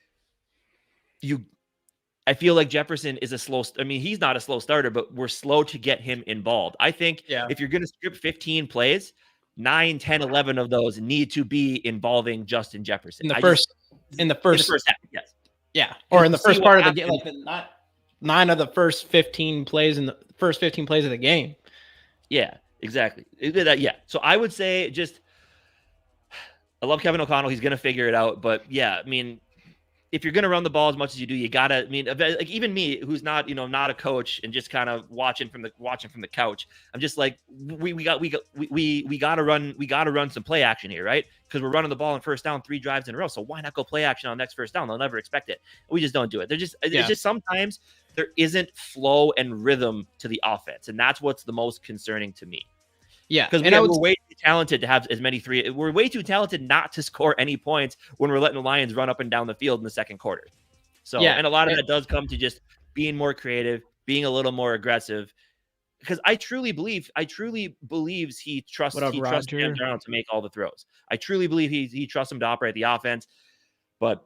I feel like Jefferson is he's not a slow starter, but we're slow to get him involved. I think if you're going to script 15 plays, 9, 10, 11 of those need to be involving Justin Jefferson. In the first half, yes. Yeah. Or in the first part of the game, not 9 of the first 15 plays in the first 15 plays of the game. Yeah, exactly. Yeah. So I would say I love Kevin O'Connell. He's going to figure it out. But yeah, if you're going to run the ball as much as you do, you got to, even me, who's not, not a coach and just kind of watching from the couch. I'm just like, we got to run some play action here, right? Because we're running the ball on first down 3 drives in a row. So why not go play action on next first down? They'll never expect it. We just don't do it. It's just sometimes there isn't flow and rhythm to the offense. And that's what's the most concerning to me. Yeah. Because we're way too talented to have as many 3. We're way too talented not to score any points when we're letting the Lions run up and down the field in the second quarter. So, and a lot of that does come to just being more creative, being a little more aggressive. Because I truly believe he trusts Sam Darnold to make all the throws. I truly believe he trusts him to operate the offense. But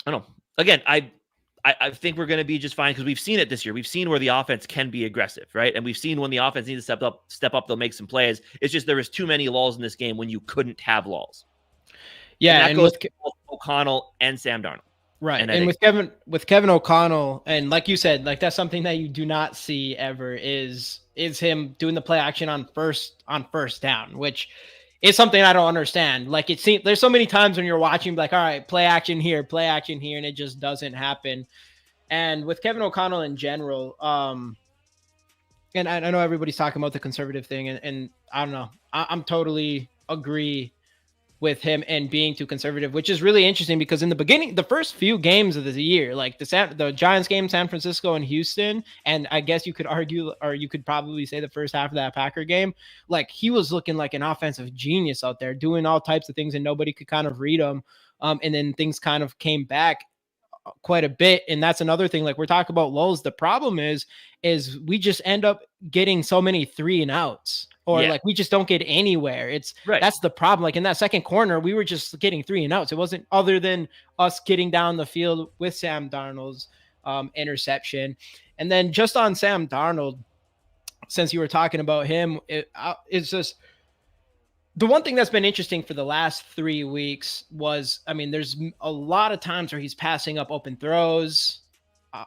I don't know. Again, I think we're going to be just fine because we've seen it this year. We've seen where the offense can be aggressive, right? And we've seen when the offense needs to step up, they'll make some plays. It's just there was too many lulls in this game when you couldn't have lulls. Yeah, and that goes to both O'Connell and Sam Darnold. Right. And I And think, with Kevin O'Connell, and like you said, like that's something that you do not see ever is him doing the play action on first down, which is something I don't understand. Like it seems there's so many times when you're watching like, all right, play action here, and it just doesn't happen. And with Kevin O'Connell in general, and I know everybody's talking about the conservative thing, and I don't know. I'm totally agree with him and being too conservative, which is really interesting because in the beginning, the first few games of the year, like the Giants game, San Francisco and Houston, and I guess you could argue, or you could probably say the first half of that Packer game, like he was looking like an offensive genius out there doing all types of things and nobody could kind of read him. And then things kind of came back quite a bit. And that's another thing. Like we're talking about lulls. The problem is we just end up getting so many 3-and-outs, or like we just don't get anywhere. That's the problem. Like in that second corner, we were just getting 3-and-outs. It wasn't other than us getting down the field with Sam Darnold's interception. And then just on Sam Darnold, since you were talking about him, it's just the one thing that's been interesting for the last 3 weeks was, I mean, there's a lot of times where he's passing up open throws,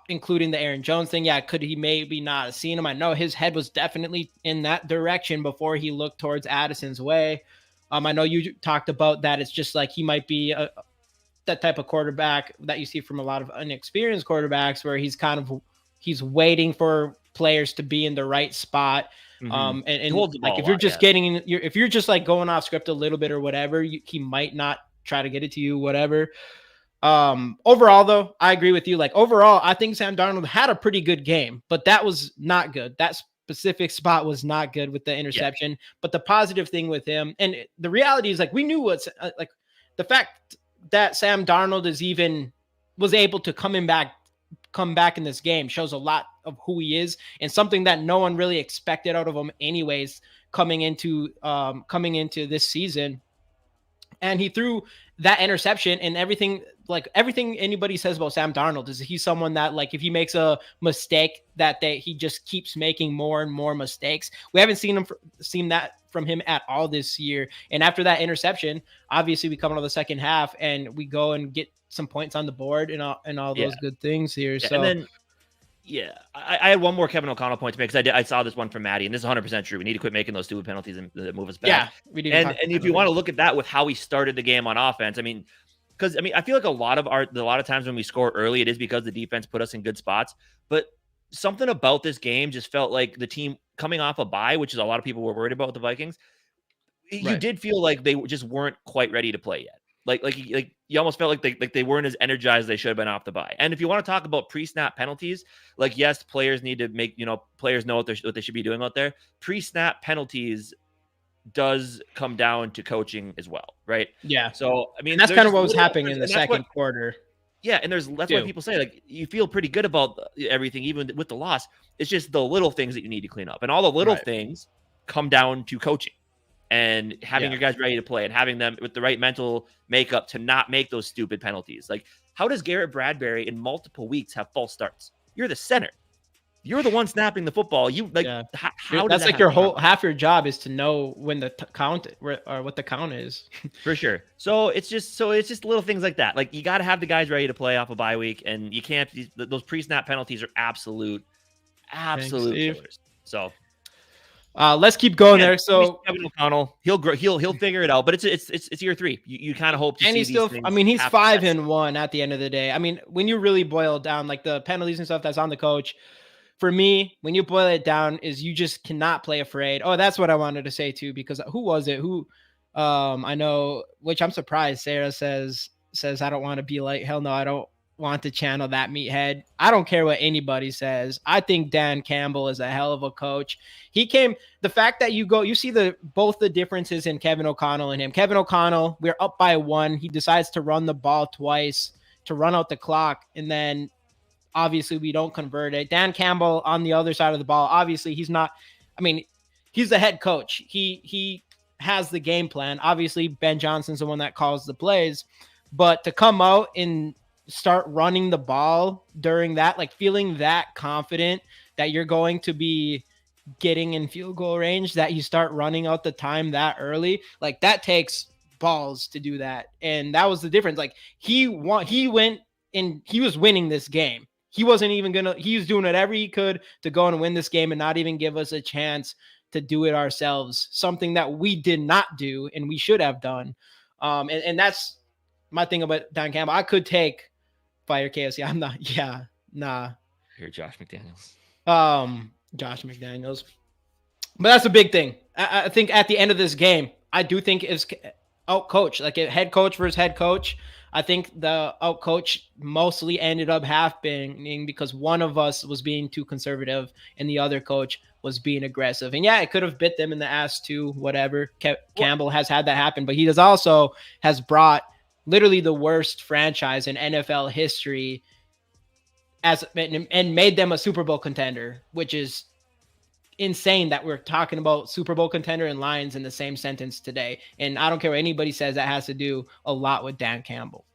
including the Aaron Jones thing. Yeah, could he maybe not have seen him? I know his head was definitely in that direction before he looked towards Addison's way. I know you talked about that. It's just like he might be that type of quarterback that you see from a lot of inexperienced quarterbacks where he's waiting for players to be in the right spot. And like if you're just if you're just like going off script a little bit or whatever, he might not try to get it to you, whatever. Overall though, I agree with you. Like overall, I think Sam Darnold had a pretty good game, but that was not good. That specific spot was not good with the interception. Yeah. But the positive thing with him, and the reality is like we knew what's like the fact that Sam Darnold was able to come back in this game shows a lot of who he is, and something that no one really expected out of him anyways coming into this season. And he threw that interception, and everything anybody says about Sam Darnold is he's someone that, like, if he makes a mistake he just keeps making more and more mistakes. We haven't seen that from him at all this year. And after that interception, obviously we come into the second half and we go and get some points on the board and all those good things here. So and then I had one more Kevin O'Connell point to make, because I saw this one from Maddie, and this is 100% true. We need to quit making those stupid penalties and move us back. Yeah, we do. And if you want to look at that with how he started the game on offense, I mean, because I feel like a lot of times when we score early, it is because the defense put us in good spots. But something about this game just felt like the team coming off a bye, which is a lot of people were worried about with the Vikings. You did feel like they just weren't quite ready to play yet. Like you almost felt like they weren't as energized as they should have been off the bye. And if you want to talk about pre-snap penalties, like, yes, players need to make, players know what they should be doing out there. Pre-snap penalties does come down to coaching as well, right? Yeah. So I mean, that's kind of what was happening in the second quarter. Yeah, and that's why people say, like, you feel pretty good about everything, even with the loss. It's just the little things that you need to clean up, and all the little things come down to coaching and having your guys ready to play and having them with the right mental makeup to not make those stupid penalties. Like, how does Garrett Bradbury in multiple weeks have false starts? You're the center. You're the one snapping the football. How that's like your whole half your job is to know when the count or what the count is. For sure. So it's just little things like that. Like, you got to have the guys ready to play off a bye week, and you can't. Those pre-snap penalties are absolute killers. So. Let's keep going there. So Kevin O'Connell, he'll figure it out. But it's year 3. You kind of hope to see he's still. I mean, he's 5-1 at the end of the day. I mean, when you really boil down like the penalties and stuff, that's on the coach. For me, when you boil it down, is you just cannot play afraid. Oh, that's what I wanted to say too. Because who was it? I know, which I'm surprised. Sarah says I don't want to be like, hell no, I don't want to channel that meathead. I don't care what anybody says. I think Dan Campbell is a hell of a coach. The fact that you see both the differences in Kevin O'Connell and him. Kevin O'Connell, we're up by 1. He decides to run the ball twice to run out the clock, and then obviously we don't convert it. Dan Campbell on the other side of the ball, obviously he's not. I mean, he's the head coach. He has the game plan. Obviously Ben Johnson's the one that calls the plays, but to come out and start running the ball during that, like feeling that confident that you're going to be getting in field goal range, that you start running out the time that early, like that takes balls to do that. And that was the difference. Like he went and he was winning this game. He wasn't even he was doing whatever he could to go and win this game and not even give us a chance to do it ourselves, something that we did not do and we should have done. And that's my thing about Dan Campbell. I could take fire KFC. I'm not. Yeah, nah. You're Josh McDaniels. Josh McDaniels. But that's a big thing. I think at the end of this game, I do think it's out coach, like a head coach versus head coach. I think the out coach mostly ended up happening because one of us was being too conservative and the other coach was being aggressive. And yeah, it could have bit them in the ass too, whatever. Campbell has had that happen, but he has brought literally the worst franchise in NFL history and made them a Super Bowl contender, which is insane that we're talking about Super Bowl contender and Lions in the same sentence today. And I don't care what anybody says, that has to do a lot with Dan Campbell.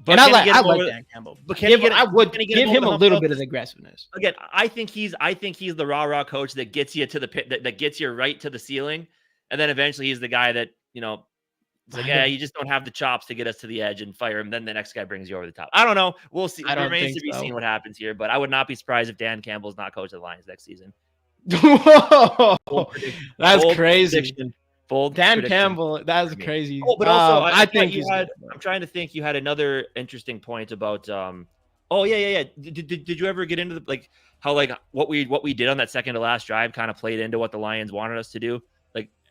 But I like Dan Campbell. But I would give him a little bit of aggressiveness. Again, I think he's the rah-rah coach that gets you to the pit, that gets you right to the ceiling. And then eventually he's the guy that, it's like, yeah, you just don't have the chops to get us to the edge and fire him. Then the next guy brings you over the top. I don't know. We'll see. It remains to be seen what happens here. But I would not be surprised if Dan Campbell's not coach of the Lions next season. Whoa, that's crazy. Bold Dan Campbell, that's crazy. Oh, but also, I think I'm trying to think. You had another interesting point about. Yeah. Did you ever get into how what we did on that second to last drive kind of played into what the Lions wanted us to do,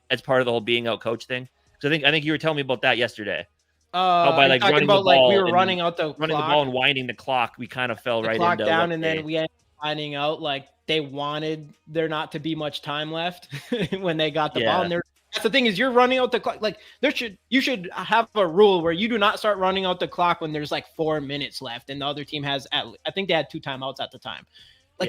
as part of the whole being out coach thing? So I think you were telling me about that yesterday. By running the ball, we were running the ball and winding the clock. We kind of fell right into down, and then we ended up finding out they wanted there not to be much time left when they got the ball. And that's the thing is you're running out the clock. You should have a rule where you do not start running out the clock when there's 4 minutes left and the other team has I think they had 2 timeouts at the time.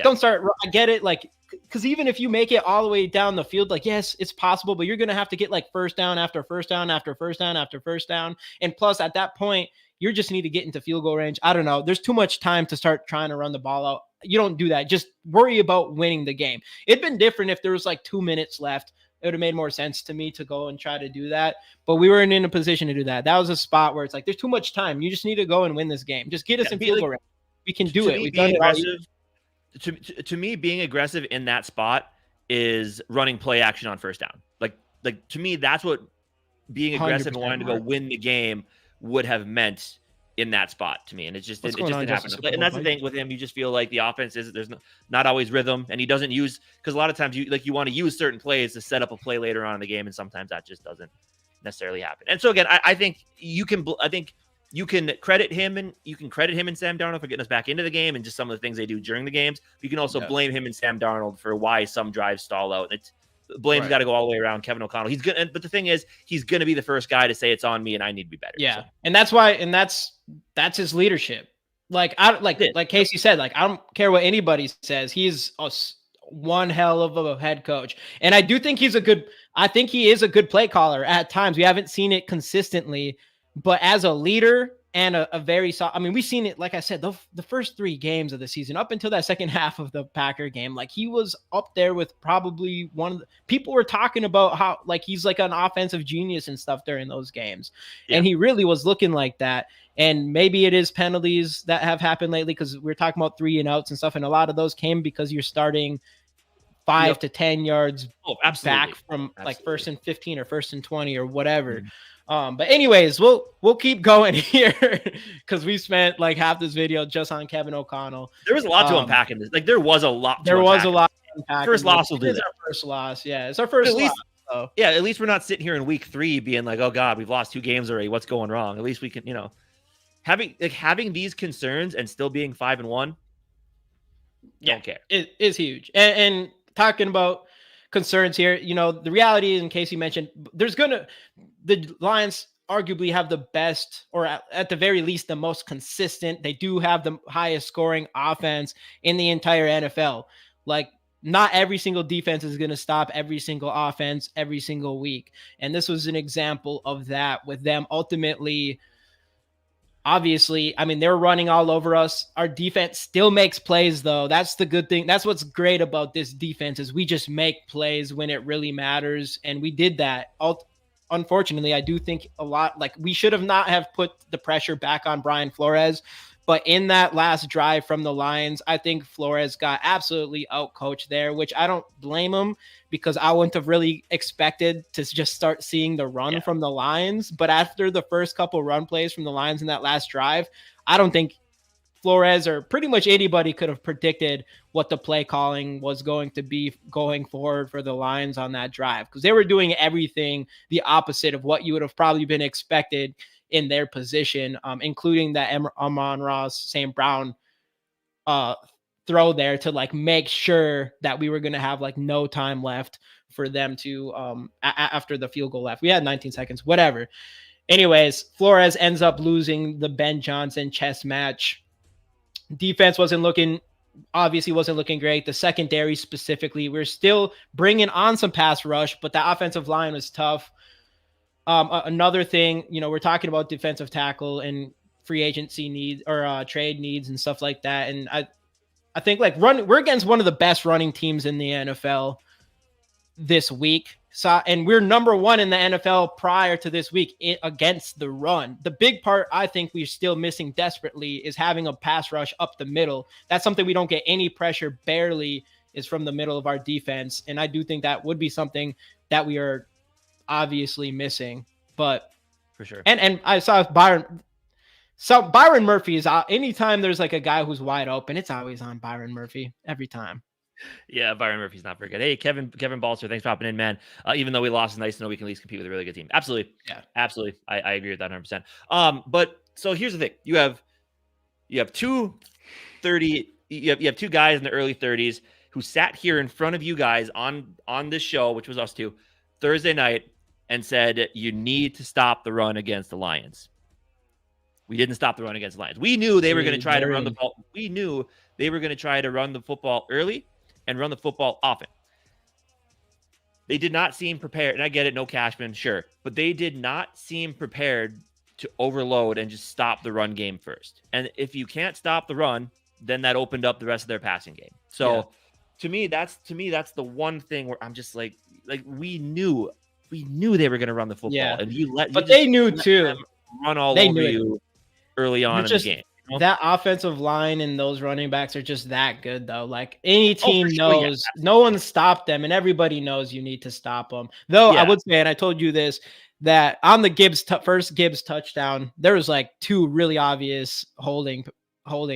Don't start. I get it. Because even if you make it all the way down the field, yes, it's possible, but you're going to have to get first down after first down after first down after first down. And plus at that point, you just need to get into field goal range. I don't know. There's too much time to start trying to run the ball out. You don't do that. Just worry about winning the game. It'd been different if there was 2 minutes left. It would have made more sense to me to go and try to do that. But we weren't in a position to do that. That was a spot where it's there's too much time. You just need to go and win this game. Just get us in field goal range. We can do it. We've done it all. To me, being aggressive in that spot is running play action on first down. To me, that's what being aggressive and wanting to go win the game would have meant in that spot to me. And it just didn't happen. And that's the thing with him. You just feel like the offense there's not always rhythm, and he doesn't use, because a lot of times you want to use certain plays to set up a play later on in the game, and sometimes that just doesn't necessarily happen. And so again, I think you can credit him and Sam Darnold for getting us back into the game and just some of the things they do during the games. You can also blame him and Sam Darnold for why some drives stall out. Blame's got to go all the way around Kevin O'Connell. He's good, but the thing is, he's going to be the first guy to say it's on me and I need to be better. Yeah, so. And that's why, and that's his leadership. Like Casey said, I don't care what anybody says. He's one hell of a head coach, and I do think he is a good play caller at times. We haven't seen it consistently, but as a leader and a very we've seen it, like I said, the first 3 games of the season up until that second half of the Packer game, he was up there with probably one of the people were talking about how he's an offensive genius and stuff during those games. Yeah. And he really was looking like that. And maybe it is penalties that have happened lately, because we're talking about 3 and outs and stuff. And a lot of those came because you're starting 5 to 10 yards back from first and 15 or first and 20 or whatever. Mm-hmm. But anyways, we'll keep going here because we spent half this video just on Kevin O'Connell. There was a lot to unpack in this. There was a lot. There was a lot to unpack. First loss will do that. Our first loss. Yeah, it's our first loss. So. Yeah, at least we're not sitting here in week 3 being oh God, we've lost 2 games already. What's going wrong? At least we can, having these concerns and still being 5-1. Don't care. It is huge. And talking about concerns here, the reality is, in case you mentioned, the Lions arguably have the best, or at the very least, the most consistent. They do have the highest scoring offense in the entire NFL. Not every single defense is going to stop every single offense every single week. And this was an example of that with them ultimately. Obviously, they're running all over us. Our defense still makes plays, though. That's the good thing. That's what's great about this defense is we just make plays when it really matters. And we did that. unfortunately, I do think a lot, like, we should have not have put the pressure back on Brian Flores. But in that last drive from the Lions, I think Flores got absolutely outcoached there, which I don't blame him, because I wouldn't have really expected to just start seeing the run from the Lions. But after the first couple run plays from the Lions in that last drive, I don't think Flores or pretty much anybody could have predicted what the play calling was going to be going forward for the Lions on that drive, because they were doing everything the opposite of what you would have probably been expected in their position, including that Amon-Ra St. Brown throw there to like make sure that we were going to have like no time left for them to after the field goal left. We had 19 seconds, whatever. Anyways, Flores ends up losing the Ben Johnson chess match. Defense obviously wasn't looking great. The secondary specifically, we're still bringing on some pass rush, but the offensive line was tough. Another thing, we're talking about defensive tackle and free agency needs or trade needs and stuff like that. And I think like we're against one of the best running teams in the NFL this week. And we're number one in the NFL prior to this week against the run. The big part I think we're still missing desperately is having a pass rush up the middle. That's something we don't get any pressure, barely, is from the middle of our defense. And I do think that would be something that we are obviously missing. But for sure. And I saw Byron. So Byron Murphy is anytime there's like a guy who's wide open, it's always on Byron Murphy every time. Yeah, Byron Murphy's not very good. Hey, Kevin Balser, thanks for hopping in, man. Even though we lost, it's nice to know we can at least compete with a really good team. Absolutely. Yeah. Absolutely. I agree with that 100%. But so here's the thing. You have two guys in the early 30s who sat here in front of you guys on this show, which was us two, Thursday night, and said you need to stop the run against the Lions. We didn't stop the run against the Lions. We knew they were going to try to run the ball. We knew they were going to try to run the football early and run the football often. They did not seem prepared. And I get it, no Cashman, sure. But they did not seem prepared to overload and just stop the run game first. And if you can't stop the run, then that opened up the rest of their passing game. So to me, that's the one thing where I'm just like we knew they were going to run the football. Yeah. And they knew too. Run all over you early on in the game. That offensive line and those running backs are just that good, though. Like any team knows, no one stopped them, and everybody knows you need to stop them. Though I would say, and I told you this, that on the first Gibbs touchdown, there was like two really obvious holding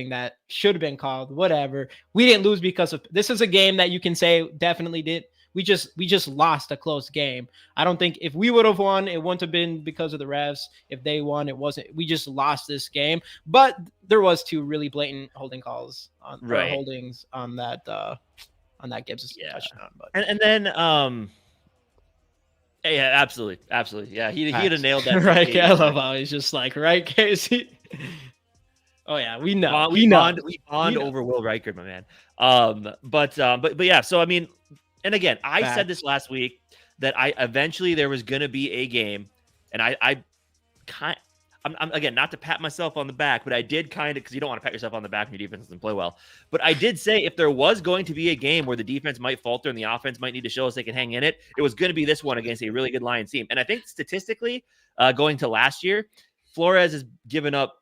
that should have been called. Whatever. We didn't lose because of this. Is a game that you can say definitely did. We just lost a close game. I don't think if we would have won, it wouldn't have been because of the refs. If they won, it wasn't. We just lost this game. But there was two really blatant holding calls on holdings on that Gibbs touchdown. But and then yeah, absolutely. Yeah, he'd have nailed that. Right, I love how he's just like, right, Casey. Oh yeah, we know. We bond over Will Reichard, my man. But yeah. So I mean. And again, I said this last week that eventually there was going to be a game, and I'm again, not to pat myself on the back, but I did kind of, because you don't want to pat yourself on the back when your defense doesn't play well. But I did say if there was going to be a game where the defense might falter and the offense might need to show us they can hang in it, it was going to be this one against a really good Lions team. And I think statistically, going to last year, Flores has given up,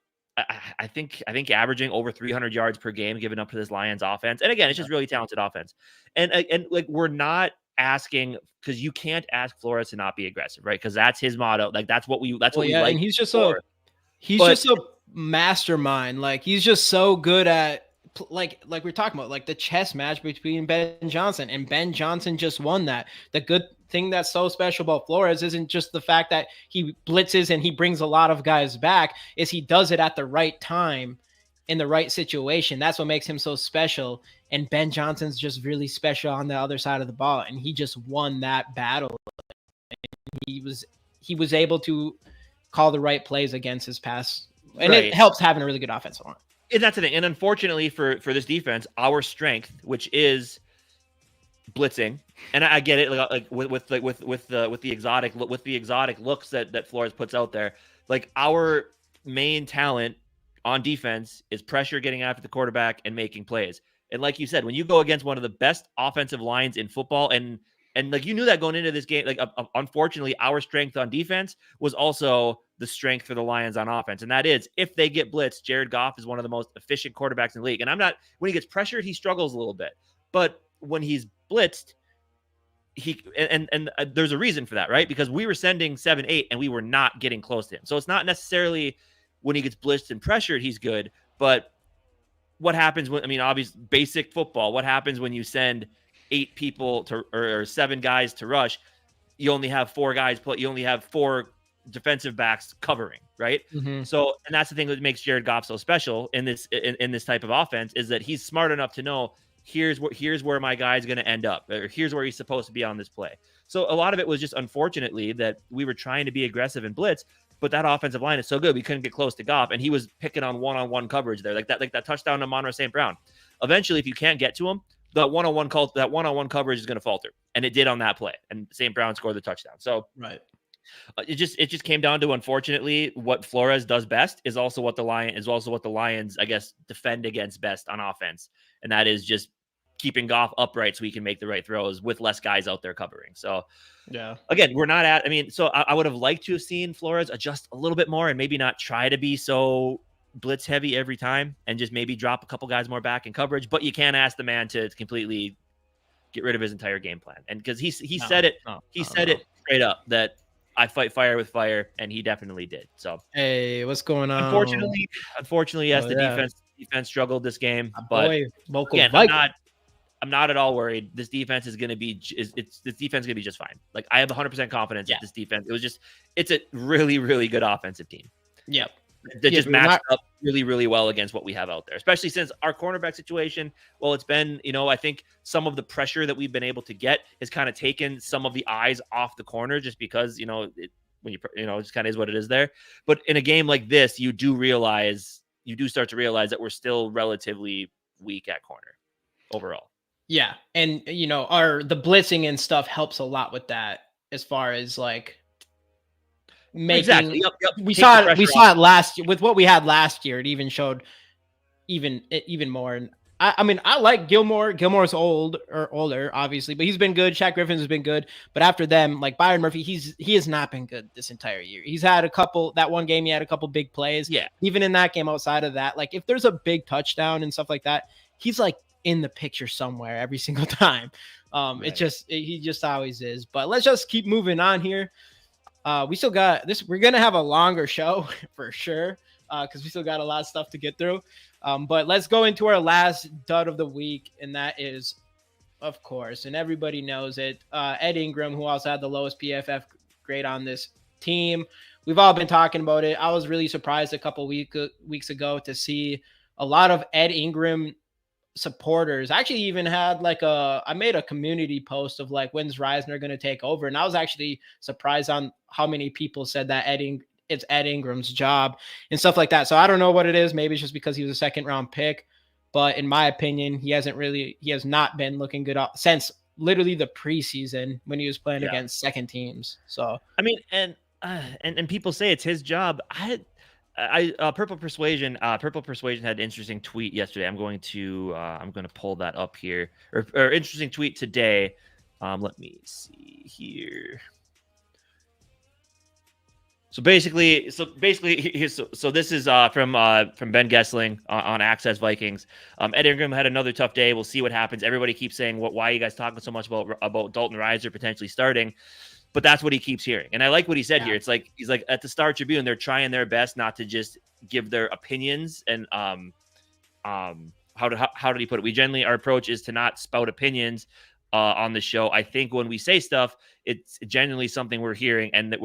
I think averaging over 300 yards per game given up to this Lions offense. And again, it's just really talented offense. And like, we're not asking, because you can't ask Flores to not be aggressive, right? Because that's his motto. Like that's what we like. And he's just just a mastermind. Like he's just so good at like we're talking about, like the chess match between Ben Johnson, and Ben Johnson just won that. The good thing that's so special about Flores isn't just the fact that he blitzes and he brings a lot of guys back, is he does it at the right time in the right situation. That's what makes him so special. And Ben Johnson's just really special on the other side of the ball, and he just won that battle. He was able to call the right plays against his pass, and it helps having a really good offensive line. And that's the thing. And unfortunately for this defense, our strength, which is blitzing, and I get it, like with the exotic looks that Flores puts out there. Like our main talent on defense is pressure, getting after the quarterback, and making plays. And like you said, when you go against one of the best offensive lines in football, and And like you knew that going into this game, like unfortunately, our strength on defense was also the strength for the Lions on offense. And that is if they get blitzed, Jared Goff is one of the most efficient quarterbacks in the league. And when he gets pressured, he struggles a little bit. But when he's blitzed, there's a reason for that, right? Because we were sending 7-8 and we were not getting close to him. So it's not necessarily when he gets blitzed and pressured, he's good. But what happens when, obvious basic football, what happens when you send 8 people or 7 guys to rush? You only have 4 guys, you only have 4 defensive backs covering, right? Mm-hmm. So, and that's the thing that makes Jared Goff so special in this type of offense, is that he's smart enough to know here's where my guy's going to end up, or here's where he's supposed to be on this play. So a lot of it was just unfortunately that we were trying to be aggressive and blitz, but that offensive line is so good we couldn't get close to Goff, and he was picking on one-on-one coverage there, like that touchdown to Monroe St. Brown. Eventually, if you can't get to him, that one-on-one coverage is going to falter, and it did on that play, and St. Brown scored the touchdown. So right. It just came down to, unfortunately, what Flores does best is also what the Lions, I guess, defend against best on offense, and that is just keeping Goff upright so he can make the right throws with less guys out there covering. So, yeah, again, we're not at. So I would have liked to have seen Flores adjust a little bit more and maybe not try to be so blitz heavy every time and just maybe drop a couple guys more back in coverage. But you can't ask the man to completely get rid of his entire game plan, and because he said it straight up that I fight fire with fire, and he definitely did. So, hey, what's going on? Unfortunately, yes, defense struggled this game. But again, I'm not at all worried. This defense is going to be just fine. Like, I have 100% confidence that this defense. It's a really, really good offensive team. Yep. That just matched up really, really well against what we have out there, especially since our cornerback situation. Well, it's been, I think some of the pressure that we've been able to get has kind of taken some of the eyes off the corner, just because, it just kind of is what it is there. But in a game like this, you do start to realize that we're still relatively weak at corner overall. Yeah. And, the blitzing and stuff helps a lot with that, as far as like making. Exactly. Yep. We saw it last year with what we had last year. It even showed even more. And I like Gilmore. Gilmore's older, obviously, but he's been good. Shaq Griffin's has been good. But after them, like Byron Murphy, he has not been good this entire year. He's had that one game, he had a couple big plays. Yeah. Even in that game, outside of that, like if there's a big touchdown and stuff like that, he's like in the picture somewhere every single time. Right. He just always is. But let's just keep moving on here. We still got this. We're going to have a longer show for sure, because we still got a lot of stuff to get through. But let's go into our last dud of the week. And that is, of course, and everybody knows it, Ed Ingram, who also had the lowest PFF grade on this team. We've all been talking about it. I was really surprised a couple weeks ago to see a lot of Ed Ingram supporters. I actually even had I made a community post of like, when's Reisner going to take over? And I was actually surprised on how many people said that it's Ed Ingram's job and stuff like that. So I don't know what it is. Maybe it's just because he was a 2nd round pick, but in my opinion, he has not been looking good since literally the preseason when he was playing against second teams. So, and people say it's his job. Purple Persuasion had an interesting tweet yesterday. I'm going to pull that up here, or interesting tweet today. Let me see here. So basically, this is from Ben Gessling on Access Vikings. Ed Ingram had another tough day. We'll see what happens. Everybody keeps saying, why are you guys talking so much about Dalton Reiser potentially starting? But that's what he keeps hearing. And I like what he said here. It's like, he's like, at the Star Tribune, they're trying their best not to just give their opinions. And how did he put it? We generally, our approach is to not spout opinions on the show. I think when we say stuff, it's genuinely something we're hearing, and that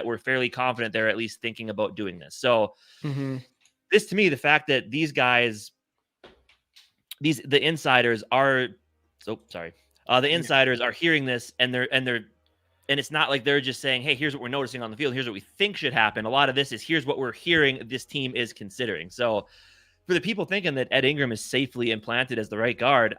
we're fairly confident they're at least thinking about doing this. So this, to me, the fact that these guys, the insiders are hearing this, and it's not like they're just saying, hey, here's what we're noticing on the field, here's what we think should happen. A lot of this is, here's what we're hearing this team is considering. So for the people thinking that Ed Ingram is safely implanted as the right guard,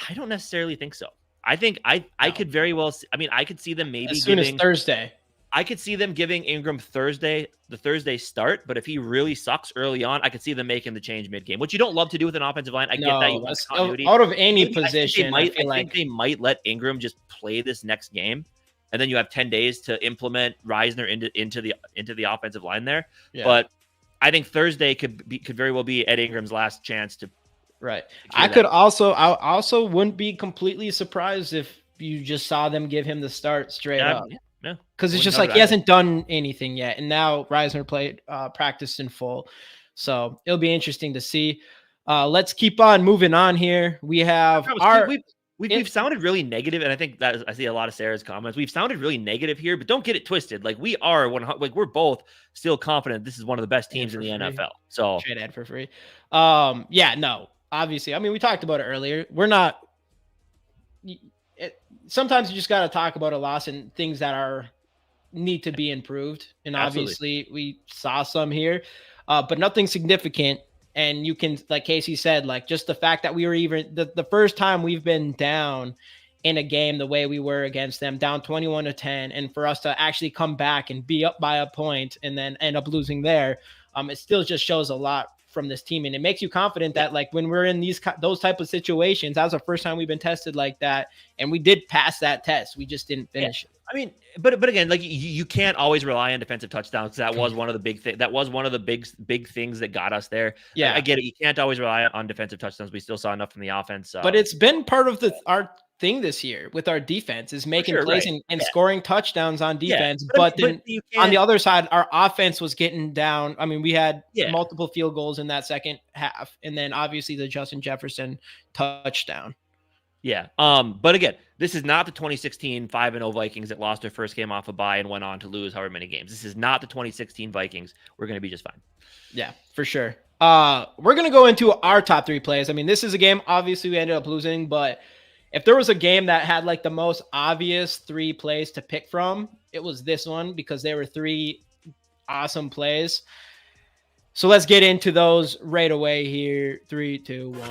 I don't necessarily think so. I think I could very well, I could see them maybe as soon as Thursday. I could see them giving Ingram the Thursday start, but if he really sucks early on, I could see them making the change mid-game, which you don't love to do with an offensive line. I get that. You No, want that's continuity. out of any Maybe position. I feel think like they might let Ingram just play this next game, and then you have 10 days to implement Reisner into the offensive line there. Yeah. But I think Thursday could very well be Ed Ingram's last chance to. Right. I also wouldn't be completely surprised if you just saw them give him the start straight up. Yeah. Because it's just like he hasn't done anything yet. And now Reisner practiced in full. So it'll be interesting to see. Let's keep on moving on here. We have we've sounded really negative, and I think that I see a lot of Sarah's comments. We've sounded really negative here, but don't get it twisted. Like we're both still confident this is one of the best teams in the NFL. So trade ad for free. No. Obviously, I mean, we talked about it earlier. We're not. Sometimes you just got to talk about a loss and things that need to be improved. And obviously, we saw some here, but nothing significant. And you can, like Casey said, like just the fact that we were even the first time we've been down in a game the way we were against them, down 21-10, and for us to actually come back and be up by a point and then end up losing there, it still just shows a lot from this team, and it makes you confident that like when we're in those type of situations, that was the first time we've been tested like that, and we did pass that test. We just didn't finish it. I mean, but again, like you can't always rely on defensive touchdowns. That was one of the big things that got us there. Yeah, I get it. You can't always rely on defensive touchdowns. We still saw enough from the offense. But it's been part of our thing this year with our defense is making plays and scoring touchdowns on defense. But then on the other side, our offense was getting down. I mean, we had multiple field goals in that second half, and then obviously the Justin Jefferson touchdown. Yeah. But again, this is not the 2016 5-0 Vikings that lost their first game off a bye and went on to lose however many games. This is not the 2016 Vikings. We're going to be just fine. Yeah, for sure. We're going to go into our top 3 plays. I mean, this is a game, obviously we ended up losing, but if there was a game that had like the most obvious 3 plays to pick from, it was this one because there were 3 awesome plays. So let's get into those right away here. 3, 2, 1. Boom.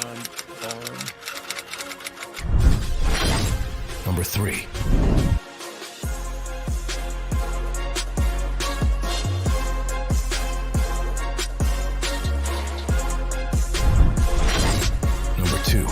Number 3. Number 2.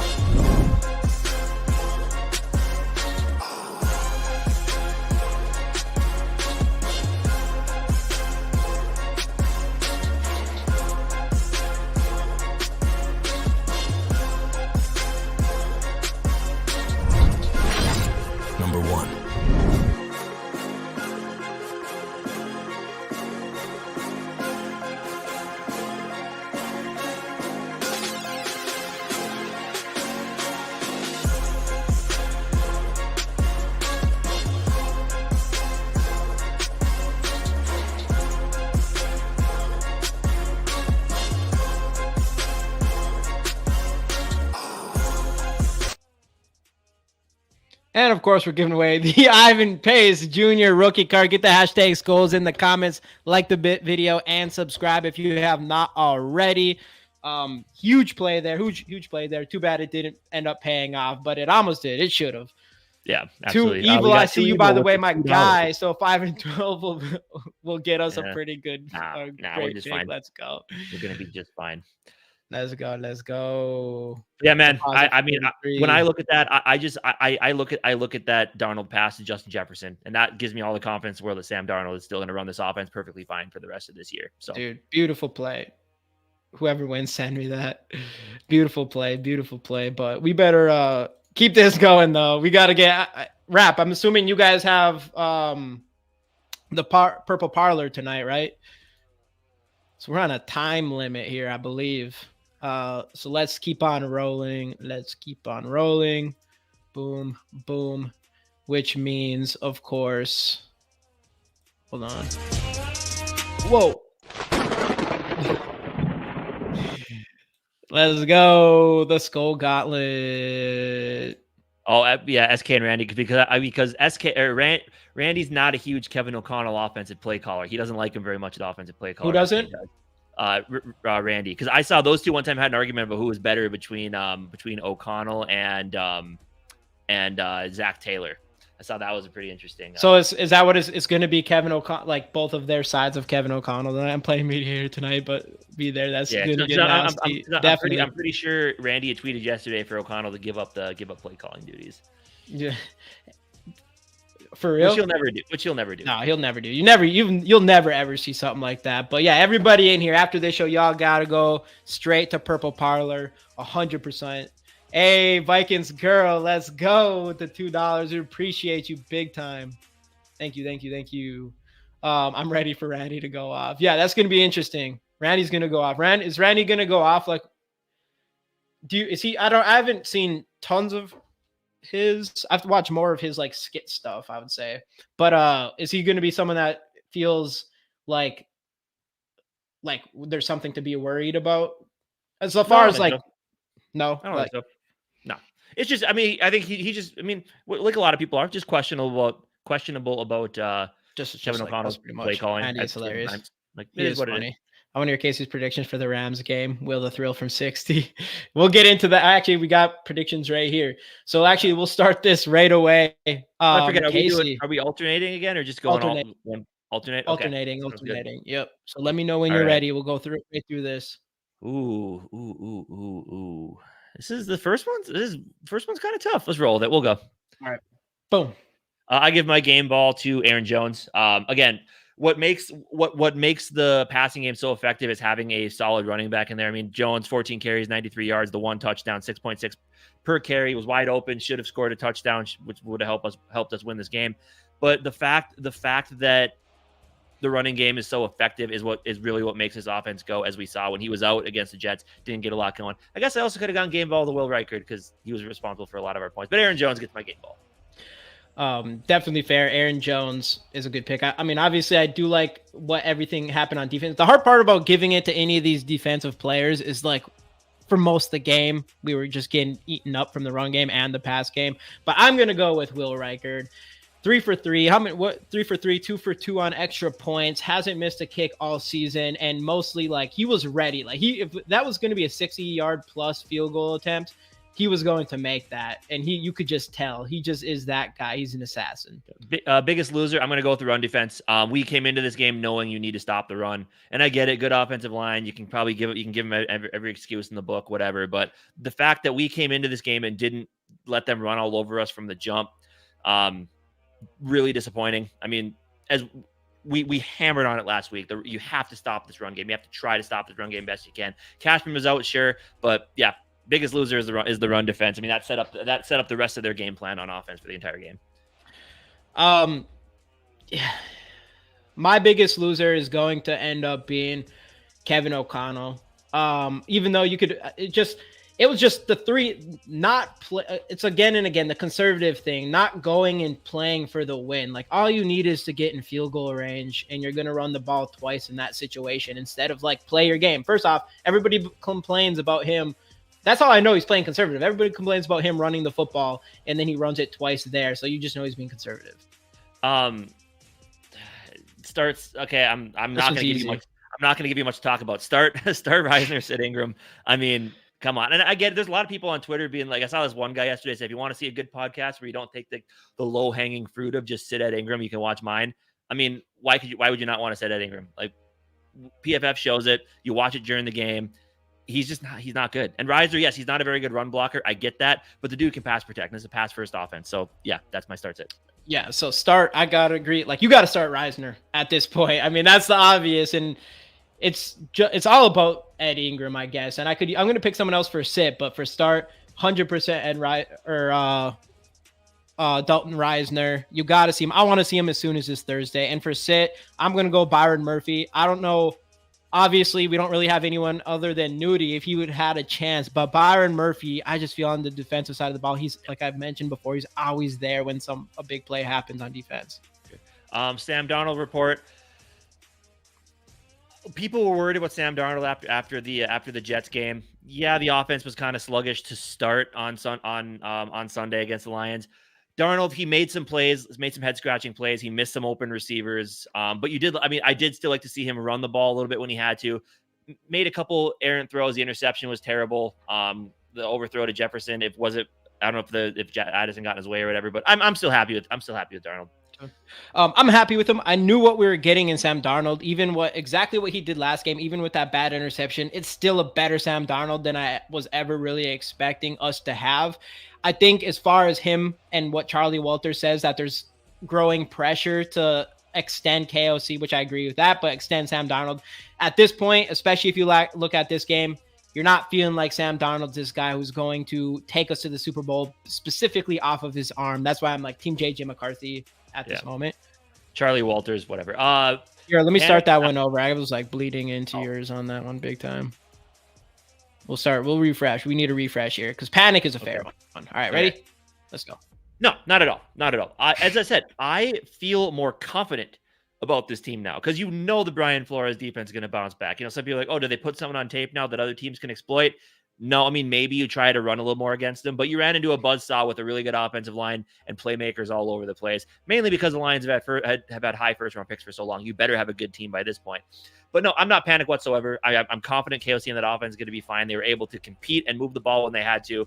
Number 1. And of course, we're giving away the Ivan Pace Jr. rookie card. Get the hashtag Skols in the comments, like the video, and subscribe if you have not already. Huge play there. Huge play there. Too bad it didn't end up paying off, but it almost did. It should have. Yeah, absolutely. 2 evil. I see you, by the way, my guy. So 5-12 will get us a pretty good. We're just fine. Let's go. We're gonna be just fine. Let's go. Yeah, man. I mean, when I look at that, I look at that Darnold pass to Justin Jefferson, and that gives me all the confidence in the world that Sam Darnold is still going to run this offense perfectly fine for the rest of this year. So, dude, beautiful play. Whoever wins, send me that. Beautiful play. But we better keep this going though. We got to get wrap. I'm assuming you guys have the purple parlor tonight, right? So we're on a time limit here, I believe. So let's keep on rolling. Boom, boom. Which means, of course, hold on. Whoa. Let's go. The Skol Gauntlet. Oh, yeah, SK and Randy, because Randy's not a huge Kevin O'Connell offensive play caller. He doesn't like him very much, the offensive play caller. Who doesn't? Randy, because I saw those two one time had an argument about who was better between O'Connell and Zach Taylor, I saw that was a pretty interesting. So is that what it's going to be? Kevin O'Connell, like both of their sides of Kevin O'Connell. I'm playing mediator tonight, but be there. That's going to get nasty. Definitely. I'm pretty sure Randy had tweeted yesterday for O'Connell to give up play calling duties. Yeah. For real? Which he'll never do. No, he'll never do. You'll never ever see something like that. But yeah, everybody in here after this show, y'all gotta go straight to Purple Parlor, 100%. Hey, Vikings girl, let's go with the $2. We appreciate you big time. Thank you. I'm ready for Randy to go off. Yeah, that's gonna be interesting. Randy's gonna go off. Is Randy gonna go off? Like, I haven't seen tons of his. I have to watch more of his like skit stuff, I would say. But is he gonna be someone that feels like there's something to be worried about? As far as like, no, I don't think so. No, it's just. I mean, I think he just. I mean, like a lot of people are just questionable about just Kevin O'Connell's play calling. And he's hilarious. Like it is what funny. It is. I want to hear Casey's predictions for the Rams game. Will the thrill from 60? We'll get into that. Actually, we got predictions right here. So actually, we'll start this right away. I forget. Are we alternating again, or just going alternate? Alternating. Yep. So let me know when you're ready. We'll go right through this. Ooh. This is the first one. First one's kind of tough. Let's roll with it. We'll go. All right. Boom. I give my game ball to Aaron Jones. Again, what makes the passing game so effective is having a solid running back in there. I mean, Jones, 14 carries, 93 yards, the 1 touchdown, 6.6 per carry, was wide open, should have scored a touchdown, which would have helped us win this game. But the fact that the running game is so effective is really what makes his offense go, as we saw when he was out against the Jets, didn't get a lot going. I guess I also could have gone game ball to Will Reichard because he was responsible for a lot of our points. But Aaron Jones gets my game ball. Definitely fair. Aaron Jones is a good pick. I mean, obviously, I do like what everything happened on defense. The hard part about giving it to any of these defensive players is like, for most of the game, we were just getting eaten up from the run game and the pass game. But I'm gonna go with Will Reichard. 3 for 3. 3 for 3, 2 for 2 on extra points. Hasn't missed a kick all season, and mostly like he was ready. Like if that was going to be a 60-yard plus field goal attempt, he was going to make that, and you could just tell he just is that guy. He's an assassin. Biggest loser. I'm going to go with the run defense. We came into this game knowing you need to stop the run, and I get it. Good offensive line. You can probably give him every excuse in the book, whatever. But the fact that we came into this game and didn't let them run all over us from the jump, really disappointing. I mean, as we hammered on it last week, you have to stop this run game. You have to try to stop this run game best you can. Cashman was out, sure, but yeah. Biggest loser is the run defense. I mean, that set up the rest of their game plan on offense for the entire game. Yeah. My biggest loser is going to end up being Kevin O'Connell. Even though it was just the three not play. It's again and again the conservative thing, not going and playing for the win. Like all you need is to get in field goal range, and you're gonna run the ball twice in that situation instead of like play your game. First off, everybody complains about him. That's how I know he's playing conservative. Everybody complains about him running the football, and then he runs it twice there. So you just know he's being conservative. Starts okay. I'm not going to give you much. I'm not going to give you much to talk about. Start Reisner, sit Ingram. I mean, come on. And I get it. There's a lot of people on Twitter being like, I saw this one guy yesterday say, if you want to see a good podcast where you don't take the low hanging fruit of just sit at Ingram, you can watch mine. I mean, why would you not want to sit at Ingram? Like PFF shows it. You watch it during the game. He's not good. And Reisner, yes, he's not a very good run blocker. I get that, but the dude can pass protect. And it's a pass first offense. So yeah, that's my start sit. Yeah. So I got to agree. Like you got to start Reisner at this point. I mean, that's the obvious. And it's all about Ed Ingram, I guess. And I'm going to pick someone else for a sit, but for start 100% Dalton Reisner. You got to see him. I want to see him as soon as this Thursday. And for sit, I'm going to go Byron Murphy. I don't know. Obviously, we don't really have anyone other than Nudie if he would had a chance. But Byron Murphy, I just feel on the defensive side of the ball, he's like I've mentioned before, he's always there when a big play happens on defense. Sam Darnold report. People were worried about Sam Darnold after the Jets game. Yeah, the offense was kind of sluggish to start on Sunday against the Lions. Darnold, he made some head scratching plays. He missed some open receivers. But I did still like to see him run the ball a little bit when he had to. Made a couple errant throws. The interception was terrible. The overthrow to Jefferson, it wasn't I don't know if Addison got in his way or whatever, but I'm still happy with Darnold. I'm happy with him. I knew what we were getting in Sam Darnold, even exactly what he did last game, even with that bad interception. It's still a better Sam Darnold than I was ever really expecting us to have. I think as far as him and what Charlie Walters says, that there's growing pressure to extend KOC, which I agree with that, but extend Sam Darnold. At this point, especially if you look at this game, you're not feeling like Sam Darnold's this guy who's going to take us to the Super Bowl specifically off of his arm. That's why I'm like Team JJ McCarthy at this moment. Charlie Walters, whatever. Here, let me start that one over. I was like bleeding into yours on that one big time. We'll refresh. We need a refresh here because Panic is a fair one. All right, ready? Okay. Let's go. No, not at all. Not at all. As I said, I feel more confident about this team now because the Brian Flores defense is going to bounce back. Some people are like, oh, do they put someone on tape now that other teams can exploit? No, I mean, maybe you try to run a little more against them, but you ran into a buzzsaw with a really good offensive line and playmakers all over the place, mainly because the Lions have had high first-round picks for so long. You better have a good team by this point. But no, I'm not panicked whatsoever. I'm confident KOC and that offense is going to be fine. They were able to compete and move the ball when they had to.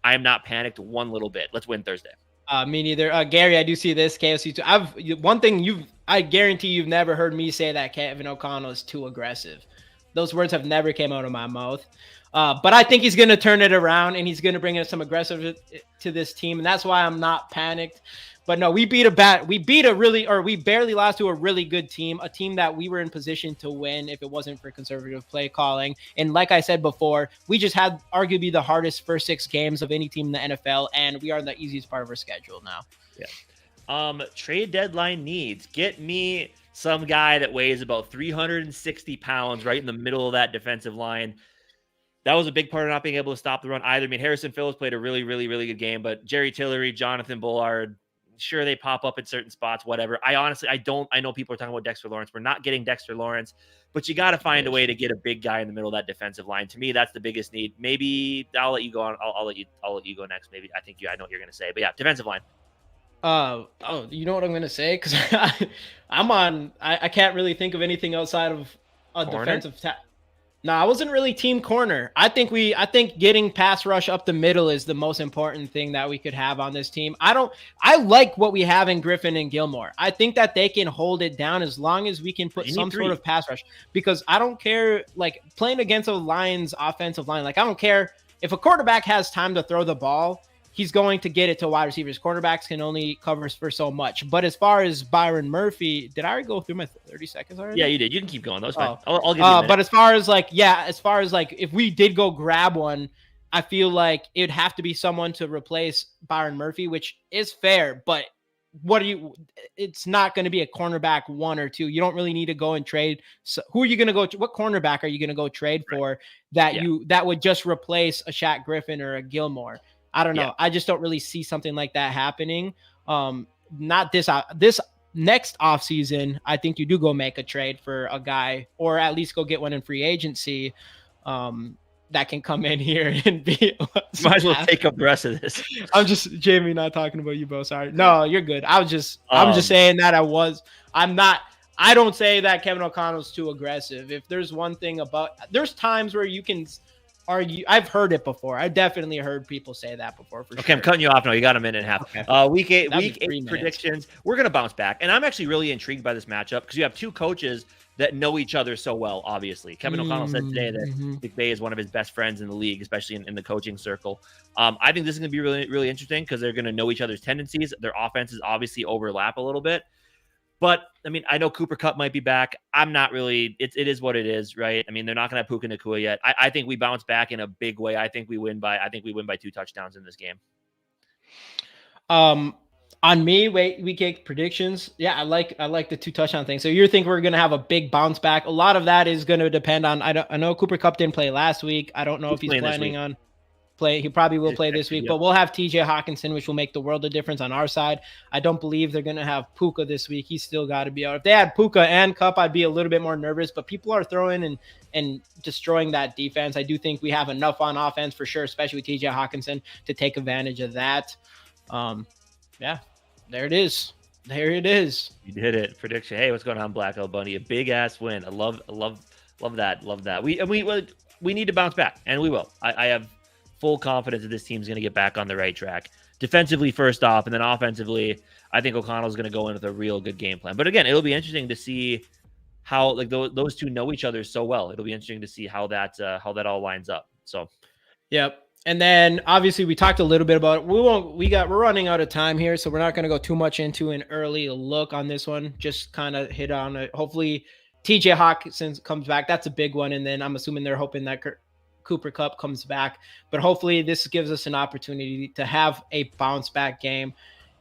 I am not panicked one little bit. Let's win Thursday. Me neither. Gary, I do see this KOC too. One thing I guarantee you've never heard me say that Kevin O'Connell is too aggressive. Those words have never came out of my mouth. But I think he's going to turn it around and he's going to bring in some aggressive to this team. And that's why I'm not panicked. But no, we barely lost to a really good team, a team that we were in position to win if it wasn't for conservative play calling. And like I said before, we just had arguably the hardest first 6 games of any team in the NFL. And we are in the easiest part of our schedule now. Yeah. Trade deadline needs. Get me some guy that weighs about 360 pounds right in the middle of that defensive line. That was a big part of not being able to stop the run either. I mean, Harrison Phillips played a really, really, really good game, but Jerry Tillery, Jonathan Bullard, sure, they pop up in certain spots, whatever. I know people are talking about Dexter Lawrence. We're not getting Dexter Lawrence, but you got to find a way to get a big guy in the middle of that defensive line. To me, that's the biggest need. Maybe I'll let you go on. I'll let you go next. Maybe I know what you're going to say, but yeah, defensive line. You know what I'm going to say? Cause I can't really think of anything outside of a defensive No, I wasn't really team corner. I think getting pass rush up the middle is the most important thing that we could have on this team. I like what we have in Griffin and Gilmore. I think that they can hold it down as long as we can put some sort of pass rush, because I don't care, like playing against a Lions offensive line. Like I don't care if a quarterback has time to throw the ball, he's going to get it to wide receivers. Quarterbacks can only cover for so much. But as far as Byron Murphy, did I already go through my 30 seconds already? Yeah, you did. You can keep going. That was fine. I'll give you a minute. But as far as if we did go grab one, I feel like it'd have to be someone to replace Byron Murphy, which is fair. But it's not going to be a cornerback 1 or 2. You don't really need to go and trade. So who are you going to go? What cornerback are you going to go trade for that would just replace a Shaq Griffin or a Gilmore? I don't know. Yeah. I just don't really see something like that happening. Not this next offseason. I think you do go make a trade for a guy, or at least go get one in free agency that can come in here and be. Might as well take up the rest of this. I'm just Jamie, not talking about you both. Sorry. No, you're good. I'm just saying that I don't say that Kevin O'Connell's too aggressive. If there's one thing there's times where you can argue. I've heard it before. I definitely heard people say that before. For okay, sure. I'm cutting you off now. You got a minute and a half. Okay. Week eight predictions. We're gonna bounce back, and I'm actually really intrigued by this matchup because you have two coaches that know each other so well. Obviously, Kevin O'Connell said today that McVay is one of his best friends in the league, especially in the coaching circle. I think this is gonna be really, really interesting because they're gonna know each other's tendencies. Their offenses obviously overlap a little bit. But, I mean, I know Cooper Kupp might be back. I'm not really – it is what it is, right? I mean, they're not going to have Puka Nacua yet. I think we bounce back in a big way. I think we win by 2 touchdowns in this game. On me, week 8 predictions, yeah, I like the 2 touchdown thing. So you think we're going to have a big bounce back? A lot of that is going to depend on – I know Cooper Kupp didn't play last week. I don't know if he's planning on – play. He probably will play this week, but we'll have TJ Hawkinson, which will make the world of difference on our side. I don't believe they're going to have Puka this week. He's still got to be out. If they had Puka and Kupp, I'd be a little bit more nervous, but people are throwing and destroying that defense. I do think we have enough on offense for sure, especially with TJ Hawkinson, to take advantage of that. Yeah, there it is. There it is. You did it. Prediction. Hey, what's going on, Black Hole Bunny? A big ass win. I love that. Love that. We need to bounce back, and we will. I have full confidence that this team's going to get back on the right track. Defensively, first off, and then offensively, I think O'Connell's going to go in with a real good game plan. But again, it'll be interesting to see how like those two know each other so well. It'll be interesting to see how that all lines up. So, yep. And then obviously we talked a little bit about it. We're running out of time here, so we're not going to go too much into an early look on this one. Just kind of hit on it. Hopefully TJ Hawkinson comes back. That's a big one. And then I'm assuming they're hoping that Cooper Kupp comes back. But hopefully this gives us an opportunity to have a bounce back game.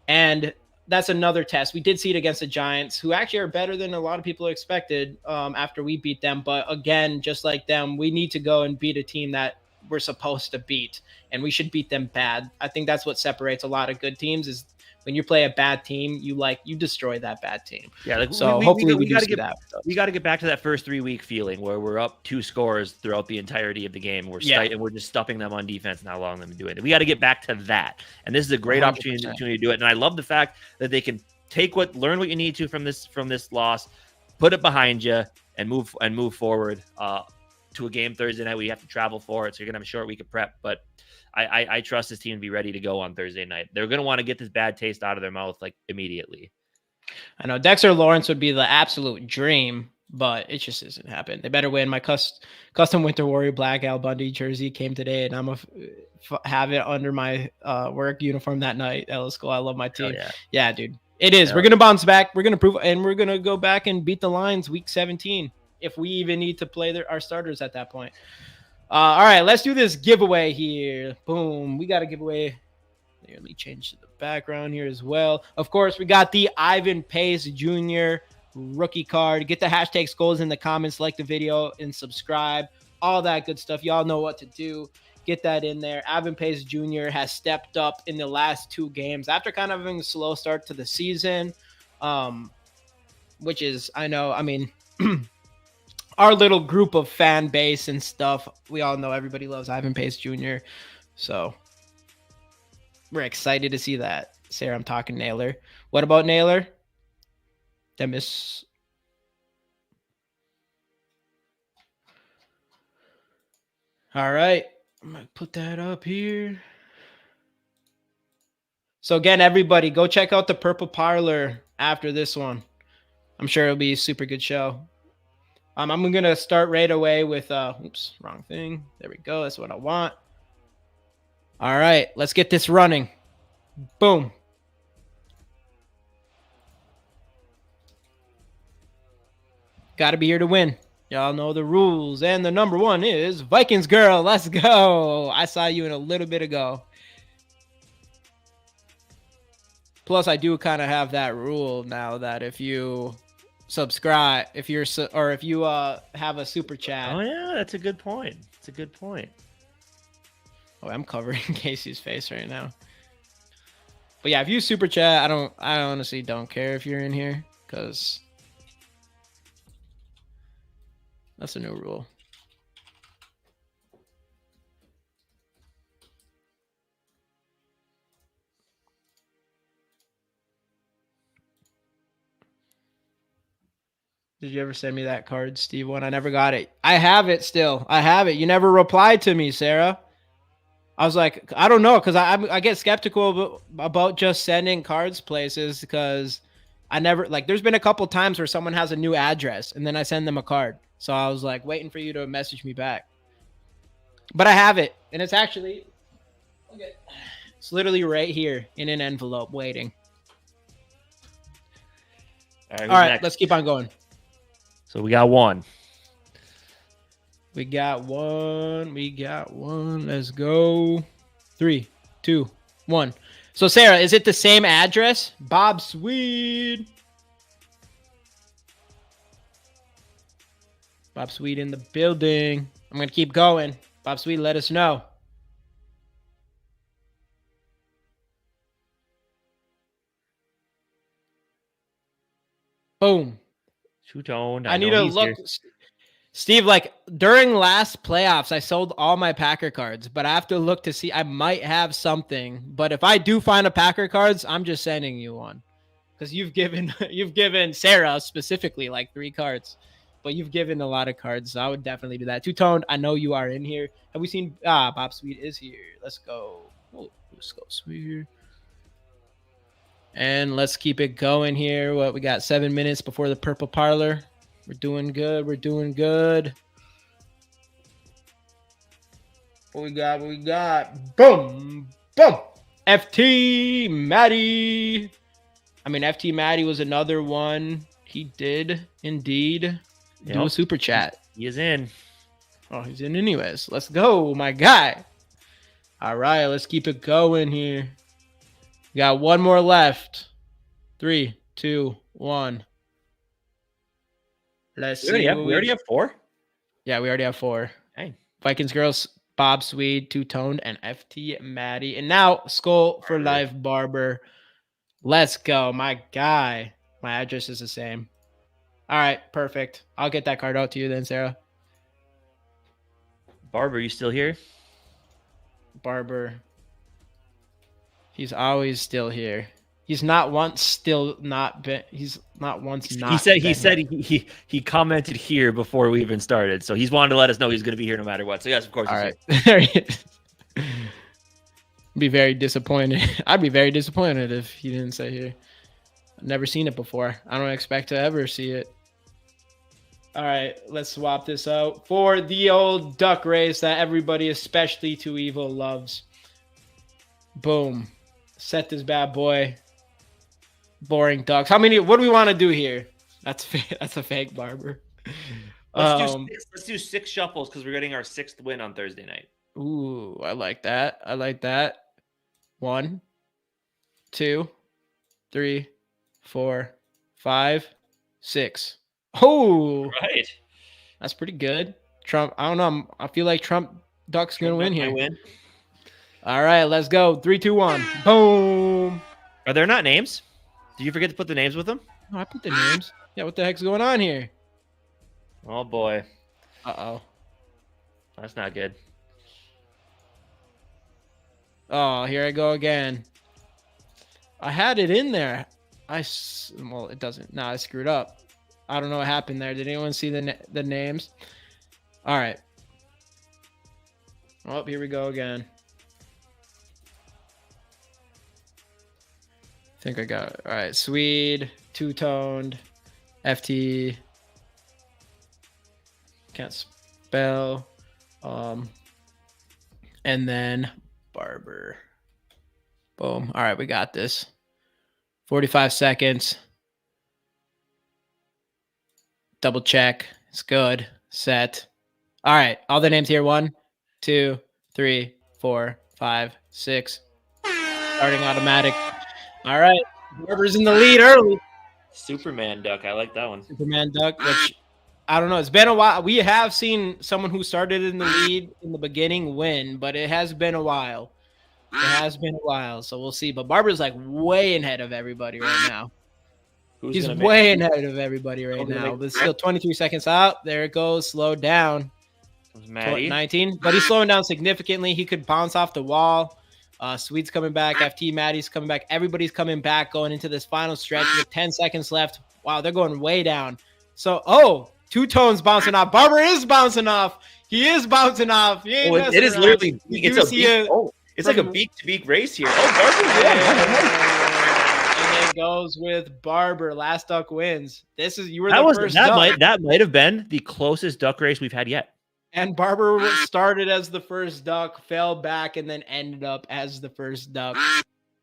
And that's another test. We did see it against the Giants, who actually are better than a lot of people expected after we beat them. But again, just like them, we need to go and beat a team that we're supposed to beat, and we should beat them bad. I think that's what separates a lot of good teams is when you play a bad team, you destroy that bad team. Yeah, like so hopefully we got to get that. We got to get back to that first 3 week feeling where we're up 2 scores throughout the entirety of the game. And we're just stuffing them on defense and not allowing them to do it. We got to get back to that, and this is a great 100%. opportunity to do it. And I love the fact that they can learn what you need to from this loss, put it behind you, and move forward to a game Thursday night. We have to travel for it, so you're gonna have a short week of prep. But I trust this team to be ready to go on Thursday night. They're gonna want to get this bad taste out of their mouth like immediately. I know Dexter Lawrence would be the absolute dream, but it just doesn't happen. They better win. My custom Winter Warrior Black Al Bundy jersey came today, and I'm have it under my work uniform that night. Skol. I love my team. Yeah, dude. It is. We're gonna bounce back. We're gonna prove, and we're gonna go back and beat the Lions week 17. If we even need to play our starters at that point. All right, let's do this giveaway here. Boom. We got a giveaway. Let me change the background here as well. Of course, we got the Ivan Pace Jr. rookie card. Get the hashtag Skols in the comments, like the video, and subscribe. All that good stuff. Y'all know what to do. Get that in there. Ivan Pace Jr. has stepped up in the last 2 games after kind of having a slow start to the season, which is, our little group of fan base and stuff. We all know everybody loves Ivan Pace Jr. So we're excited to see that. Sarah, I'm talking Naylor. What about Naylor? Demis. All right. I'm going to put that up here. So again, everybody, go check out the Purple Parlor after this one. I'm sure it'll be a super good show. I'm going to start right away with, oops, wrong thing. There we go. That's what I want. All right, let's get this running. Boom. Got to be here to win. Y'all know the rules. And the number 1 is Vikings girl. Let's go. I saw you in a little bit ago. Plus, I do kind of have that rule now that if you subscribe, if you have a super chat. Oh yeah, that's a good point. It's a good point. Oh, I'm covering Casey's face right now. But yeah, if you super chat, I honestly don't care if you're in here because that's a new rule. Did you ever send me that card, Steve? I never got it. I have it still. I have it. You never replied to me, Sarah. I was like, I don't know, because I get skeptical about just sending cards places because I never, there's been a couple times where someone has a new address and then I send them a card. So I was like waiting for you to message me back. But I have it. And it's actually, it's literally right here in an envelope waiting. All right, let's keep on going. So we got 1. We got one. Let's go. 3, 2, 1. So, Sarah, is it the same address? Bob Swede. Bob Swede in the building. I'm going to keep going. Bob Swede, let us know. Boom. Two-tone. I need to look. Here. Steve, during last playoffs, I sold all my Packer cards, but I have to look to see. I might have something, but if I do find a Packer cards, I'm just sending you one because you've given Sarah specifically 3 cards. but you've given a lot of cards, so I would definitely do that. Two-toned, I know you are in here. Have we seen... Bob Sweet is here. Let's go. Oh, let's go, Sweet. And let's keep it going here. What we got? 7 minutes before the purple parlor. We're doing good. We're doing good. What we got? What we got? Boom. Boom. FT Matty. I mean, FT Matty was another one. He did indeed do a super chat. He is in. Oh, he's in anyways. Let's go, my guy. All right, let's keep it going here. We got one more left. 3, 2, 1. Let's see. We already have 4? Yeah, we already have 4. Hey. Vikings girls, Bob Swede, Two-Toned, and FT Matty. And now, Skol for Life Barber. Let's go, my guy. My address is the same. All right, perfect. I'll get that card out to you then, Sarah. Barber, you still here? Barber. He's always still here. He's not once still not been. He's not once not. He said he commented here before we even started, so he's wanted to let us know he's going to be here no matter what. So yes, of course. All right. There he is. Be very disappointed. I'd be very disappointed if he didn't say here. I've never seen it before. I don't expect to ever see it. All right, let's swap this out for the old duck race that everybody, especially Too Evil, loves. Boom. Set this bad boy. Boring ducks. What do we want to do here? That's a fake Barber. Let's do 6 shuffles because we're getting our 6th win on Thursday night. Ooh, I like that. I like that. 1, 2, 3, 4, 5, 6. Oh, right. That's pretty good. Trump. I don't know. I feel like Trump Duck's gonna win here. All right, let's go. 3, 2, 1. Boom. Are there not names? Did you forget to put the names with them? Oh, I put the names. Yeah, what the heck's going on here? Oh boy. Uh-oh. That's not good. Oh, here I go again. I had it in there. Well, it doesn't. No, I screwed up. I don't know what happened there. Did anyone see the names? All right. Oh, here we go again. I think I got it. All right. Swede, Two-Toned, FT. Can't spell. And then Barber. Boom. All right, we got this. 45 seconds. Double check. It's good. Set. All right. All the names here. 1, 2, 3, 4, 5, 6. Starting automatic. All right. Barber's in the lead early. Superman Duck. I like that one. Superman Duck, which I don't know. It's been a while. We have seen someone who started in the lead in the beginning win, but it has been a while. It has been a while, so we'll see. But Barber's like way ahead of everybody right now. He's way ahead of everybody right now. There's still 23 seconds out. There it goes. Slow down. 19. But he's slowing down significantly. He could bounce off the wall. Sweet's coming back. FT Matty's coming back. Everybody's coming back going into this final stretch with 10 seconds left. Wow, they're going way down. So, Two-Tone's bouncing off. Barber is bouncing off. He is bouncing off. It is literally. It's like a beak-to-beak race here. Oh, Barber! And it goes with Barber. Last duck wins. You were the first duck. That might have been the closest duck race we've had yet. And Barber started as the first duck, fell back, and then ended up as the first duck.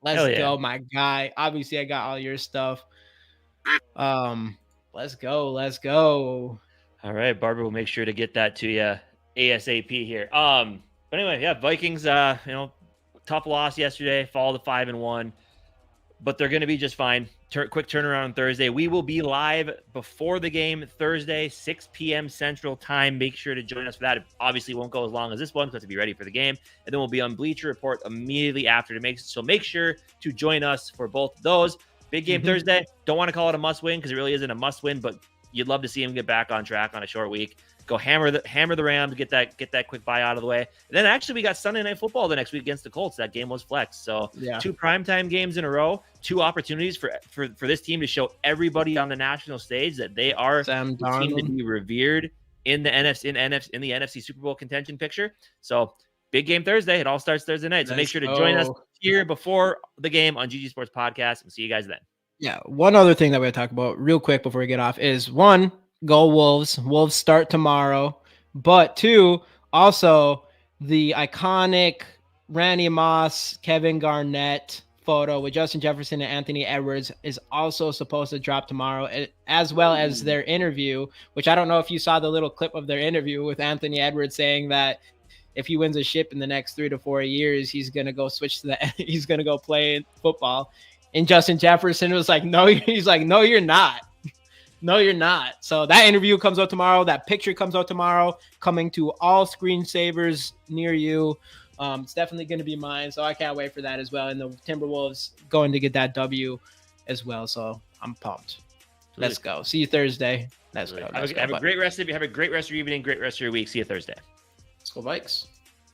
Let's go, my guy. Obviously, I got all your stuff. Let's go. Let's go. All right, Barber will make sure to get that to you ASAP here. But anyway, yeah, Vikings, tough loss yesterday, fall to 5-1, but they're going to be just fine. Quick turnaround on Thursday. We will be live before the game Thursday, 6 p.m. Central Time. Make sure to join us for that. It obviously won't go as long as this one because to be ready for the game. And then we'll be on Bleacher Report immediately after so make sure to join us for both those. Big game Thursday. Don't want to call it a must-win because it really isn't a must-win, but you'd love to see him get back on track on a short week. go hammer the Rams, get that quick bye out of the way. And then actually we got Sunday Night Football the next week against the Colts. That game was flexed. So Yeah. 2 primetime games in a row, 2 opportunities for this team to show everybody on the national stage that they are Sam the team to Darnold. be revered in the NFC Super Bowl contention picture. So big game Thursday. It all starts Thursday night. So make Let's sure to join us go. here before the game on GG Sports Podcast, and see you guys then. Yeah. One other thing that we're going to talk about real quick before we get off is 1, go Wolves. Wolves start tomorrow. But 2, also the iconic Randy Moss, Kevin Garnett photo with Justin Jefferson and Anthony Edwards is also supposed to drop tomorrow, as well as their interview, which I don't know if you saw the little clip of their interview with Anthony Edwards saying that if he wins a ship in the next 3 to 4 years, he's going to go switch to he's going to go play football. And Justin Jefferson was like, no, he's like, no, you're not. No, you're not. So that interview comes out tomorrow. That picture comes out tomorrow, coming to all screensavers near you. It's definitely going to be mine. So I can't wait for that as well. And the Timberwolves going to get that W as well. So I'm pumped. Let's go. See you Thursday. Let's go. Have a great rest of your evening. Great rest of your week. See you Thursday. Let's go Vikes.